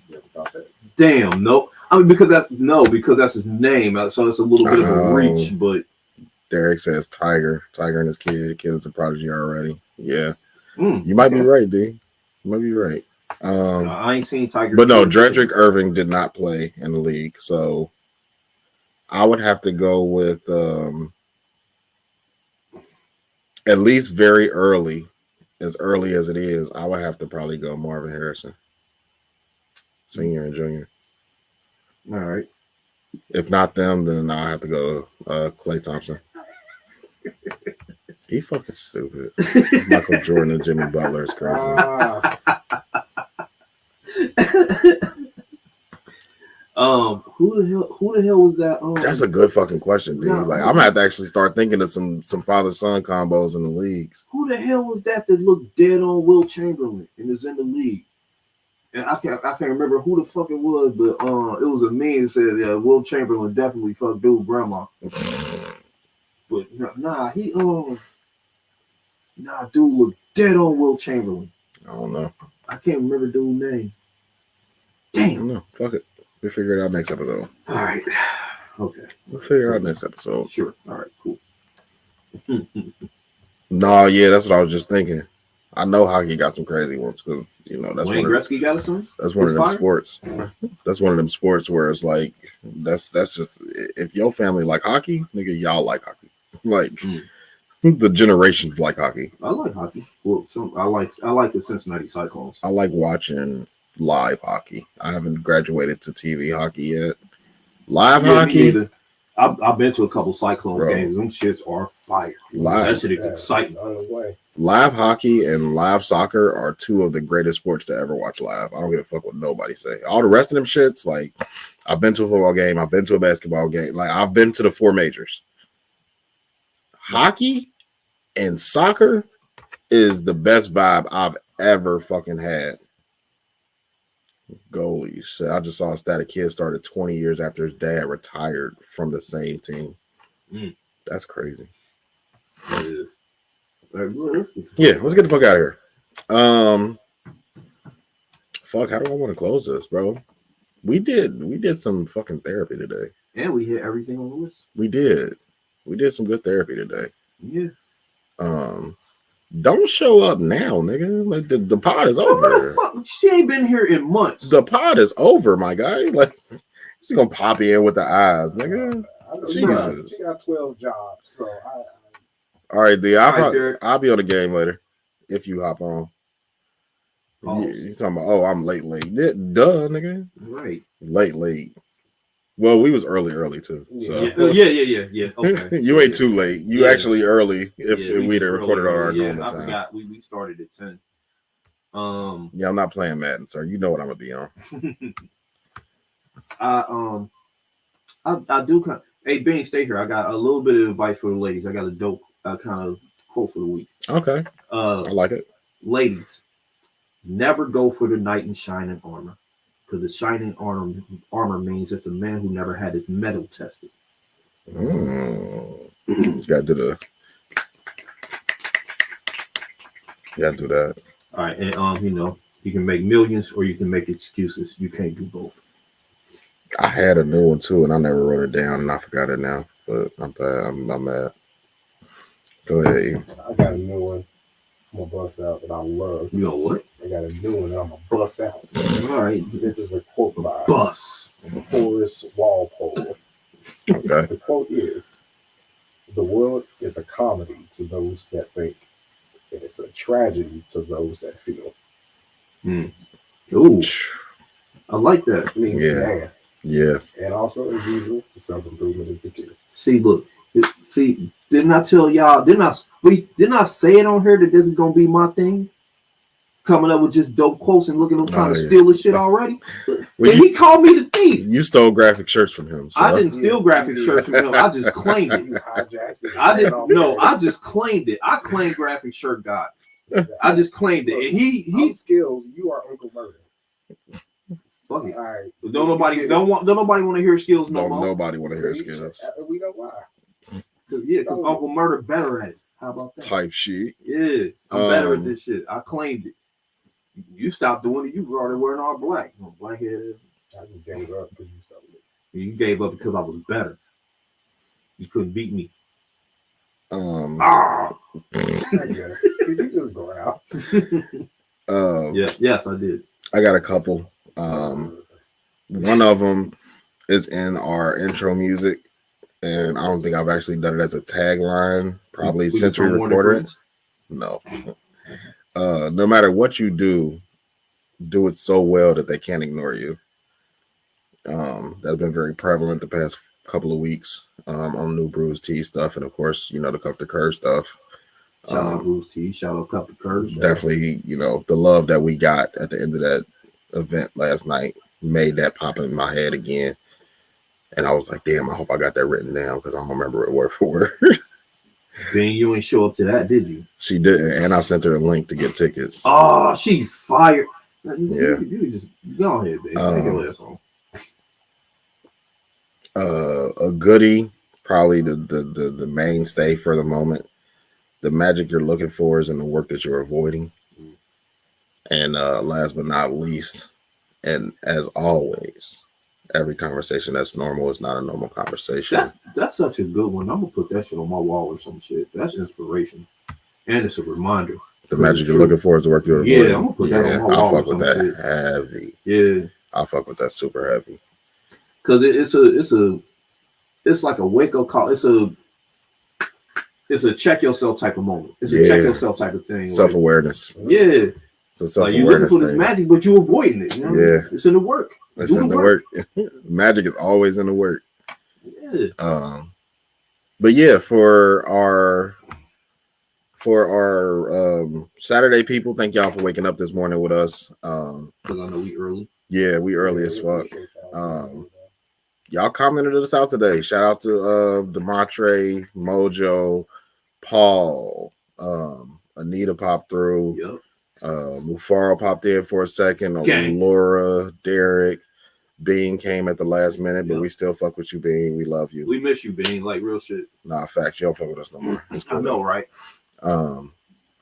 You ever thought that? Damn, no. I mean, because that's his name. So it's a little bit of a reach, but Derek says Tiger. Tiger and his kid. Kid is a prodigy already. Yeah. Mm. You might be right, D. You might be right. I ain't seen Tiger. But no, Dredrick Irving did not play in the league. So I would have to go with at least very early, as early as it is, I would have to probably go Marvin Harrison, senior and junior. All right. If not them, then I'll have to go Klay Thompson. He fucking stupid. Michael Jordan and Jimmy Butler is crazy. Who the hell was that? That's a good fucking question, dude. No, Like, I'm gonna have to actually start thinking of some father-son combos in the leagues. Who the hell was that looked dead on Will Chamberlain and is in the league? And I can't remember who the fuck it was, but it was a meme that said Will Chamberlain definitely fucked dude grandma. But dude looked dead on Will Chamberlain. I don't know. I can't remember dude's name. I don't know. Fuck it. We'll figure it out next episode. All right. Okay. We'll figure it out next episode. Sure. All right. Cool. No, yeah, that's what I was just thinking. I know hockey got some crazy ones because that's Wayne Gretzky got a son. That's one of them sports. That's one of them sports where it's like that's just if your family like hockey, nigga, y'all like hockey. Like the generations like hockey. I like hockey. Well, I like the Cincinnati Cyclones. I like watching live hockey. I haven't graduated to TV hockey yet. Live hockey. I've been to a couple Cyclones games. Them shits are fire. Live. That shit is exciting. Live hockey and live soccer are two of the greatest sports to ever watch live. I don't give a fuck what nobody say. All the rest of them shits, like I've been to a football game, I've been to a basketball game, like I've been to the four majors. Hockey and soccer is the best vibe I've ever fucking had. Goalies. I just saw a stat. A kid started 20 years after his dad retired from the same team. That's crazy. That is. Yeah, let's get the fuck out of here. Fuck, how do I want to close this, bro? We did some fucking therapy today. And we hit everything on the list. We did some good therapy today. Yeah. Don't show up now, nigga. Like the pod is over. What the fuck? She ain't been here in months. The pod is over, my guy. Like she's gonna pop in with the eyes, nigga. Jesus. She got 12 jobs, so All right, D. I'll be on the game later if you hop on. Oh. Yeah, you talking about? Oh, I'm late. Duh, nigga. Right. Late. Well, we was early too. So. Yeah. Okay. You ain't too late. You actually early if we'd have recorded on our normal I time. forgot we started at 10. Yeah, I'm not playing Madden, sir. You know what I'm gonna be on. I do kind of, hey Bean, stay here. I got a little bit of advice for the ladies. I got a dope kind of quote for the week. Okay. I like it. Ladies, never go for the knight in shining armor. Because the shining armor means it's a man who never had his metal tested. You gotta do that. All right, and you can make millions or you can make excuses. You can't do both. I had a new one too, and I never wrote it down, and I forgot it now. But I'm bad. I'm mad. Go ahead. E. I got a new one. I'm gonna bust out that I love. You know what? I got a new one that I'm gonna bust out. All right, This is a quote by bus. Horace Walpole. Okay. The quote is, "The world is a comedy to those that think, and it's a tragedy to those that feel." Ooh, I like that. I mean, Yeah. man. Yeah. And also, as usual, self-improvement is the key. See, look. See, didn't I tell y'all? Didn't I say it on here that this is gonna be my thing? Coming up with just dope quotes and looking at him trying to steal his shit already. Well, And he called me the thief. You stole graphic shirts from him. So. I didn't steal graphic shirts from him. I just claimed it. You hijacked it. I didn't. No, I just claimed it. I claimed graphic shirt God. I just claimed it, and he skills. You are Uncle Murder. fuck it. All right. Don't nobody want to hear skills no Don't more. nobody want to hear skills. We know why. Yeah, because Uncle Murder better at it. How about that? Type shit. Yeah, I'm better at this shit. I claimed it. You stopped doing it. You started wearing all black. You know, blackhead. I just gave up because you started it. You gave up because I was better. You couldn't beat me. I get it. Did you just go out? Yeah. Yes, I did. I got a couple. One of them is in our intro music, and I don't think I've actually done it as a tagline. Probably since we recorded it. No. No matter what you do it so well that they can't ignore you. That's been very prevalent the past couple of weeks on new Bruce T stuff, and of course, the Cuff the Curve stuff. Shout out Bruce T. Shout out Cuff the Curve. Definitely, the love that we got at the end of that event last night made that pop in my head again. And I was like, damn, I hope I got that written down because I don't remember it word for word. Ben, you ain't show up to that, did you? She didn't, and I sent her a link to get tickets. Oh, she fired. Yeah. You just go ahead, baby. Take your last song. A goodie, probably the mainstay for the moment. The magic you're looking for is in the work that you're avoiding. And last but not least, and as always, every conversation that's normal is not a normal conversation. That's such a good one. I'm gonna put that shit on my wall or some shit. That's inspiration, and it's a reminder. The magic you're looking for is the work you're avoiding. Yeah, I'm gonna put that on my wall. I'll fuck with that shit. heavy. Yeah, I'll fuck with that super heavy. Because it's like a wake up call. It's a check yourself type of moment. It's a check yourself type of thing. Self awareness. Yeah. It's a self Like you looking awareness for this thing. magic, but you avoiding it. You know? Yeah. It's in the work. It's in the work. Magic is always in the work. Yeah. But yeah, for our Saturday people, thank y'all for waking up this morning with us. Because I know we early. Yeah, we early as fuck. Y'all commented us out today. Shout out to Demontre, Mojo, Paul, Anita popped through. Yep. Mufaro popped in for a second. Laura, Derek, Bean came at the last minute, but we still fuck with you, Bean. We love you. We miss you, Bean. Like real shit. Nah, facts. You don't fuck with us no more. It's cool, I know, right?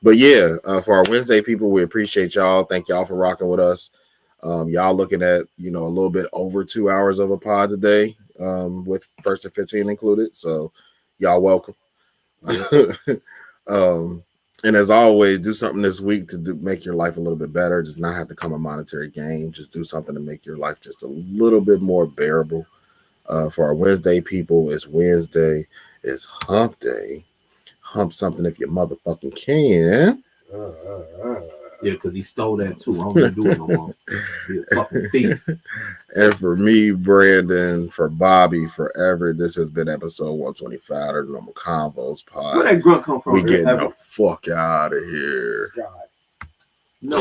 But yeah, for our Wednesday people, we appreciate y'all. Thank y'all for rocking with us. Y'all looking at a little bit over 2 hours of a pod today, with First and 15 included. So y'all welcome. Yeah. And as always, do something this week to make your life a little bit better. Does not have to come a monetary gain. Just do something to make your life just a little bit more bearable. For our Wednesday people, it's Wednesday. It's hump day. Hump something if you motherfucking can. Yeah, because he stole that too. I don't even do it no more. He a fucking thief. And for me, Brandon, for Bobby, forever, this has been episode 125 of the Normal Convos pod. Where that grunt come from? We getting the fuck out of here. God.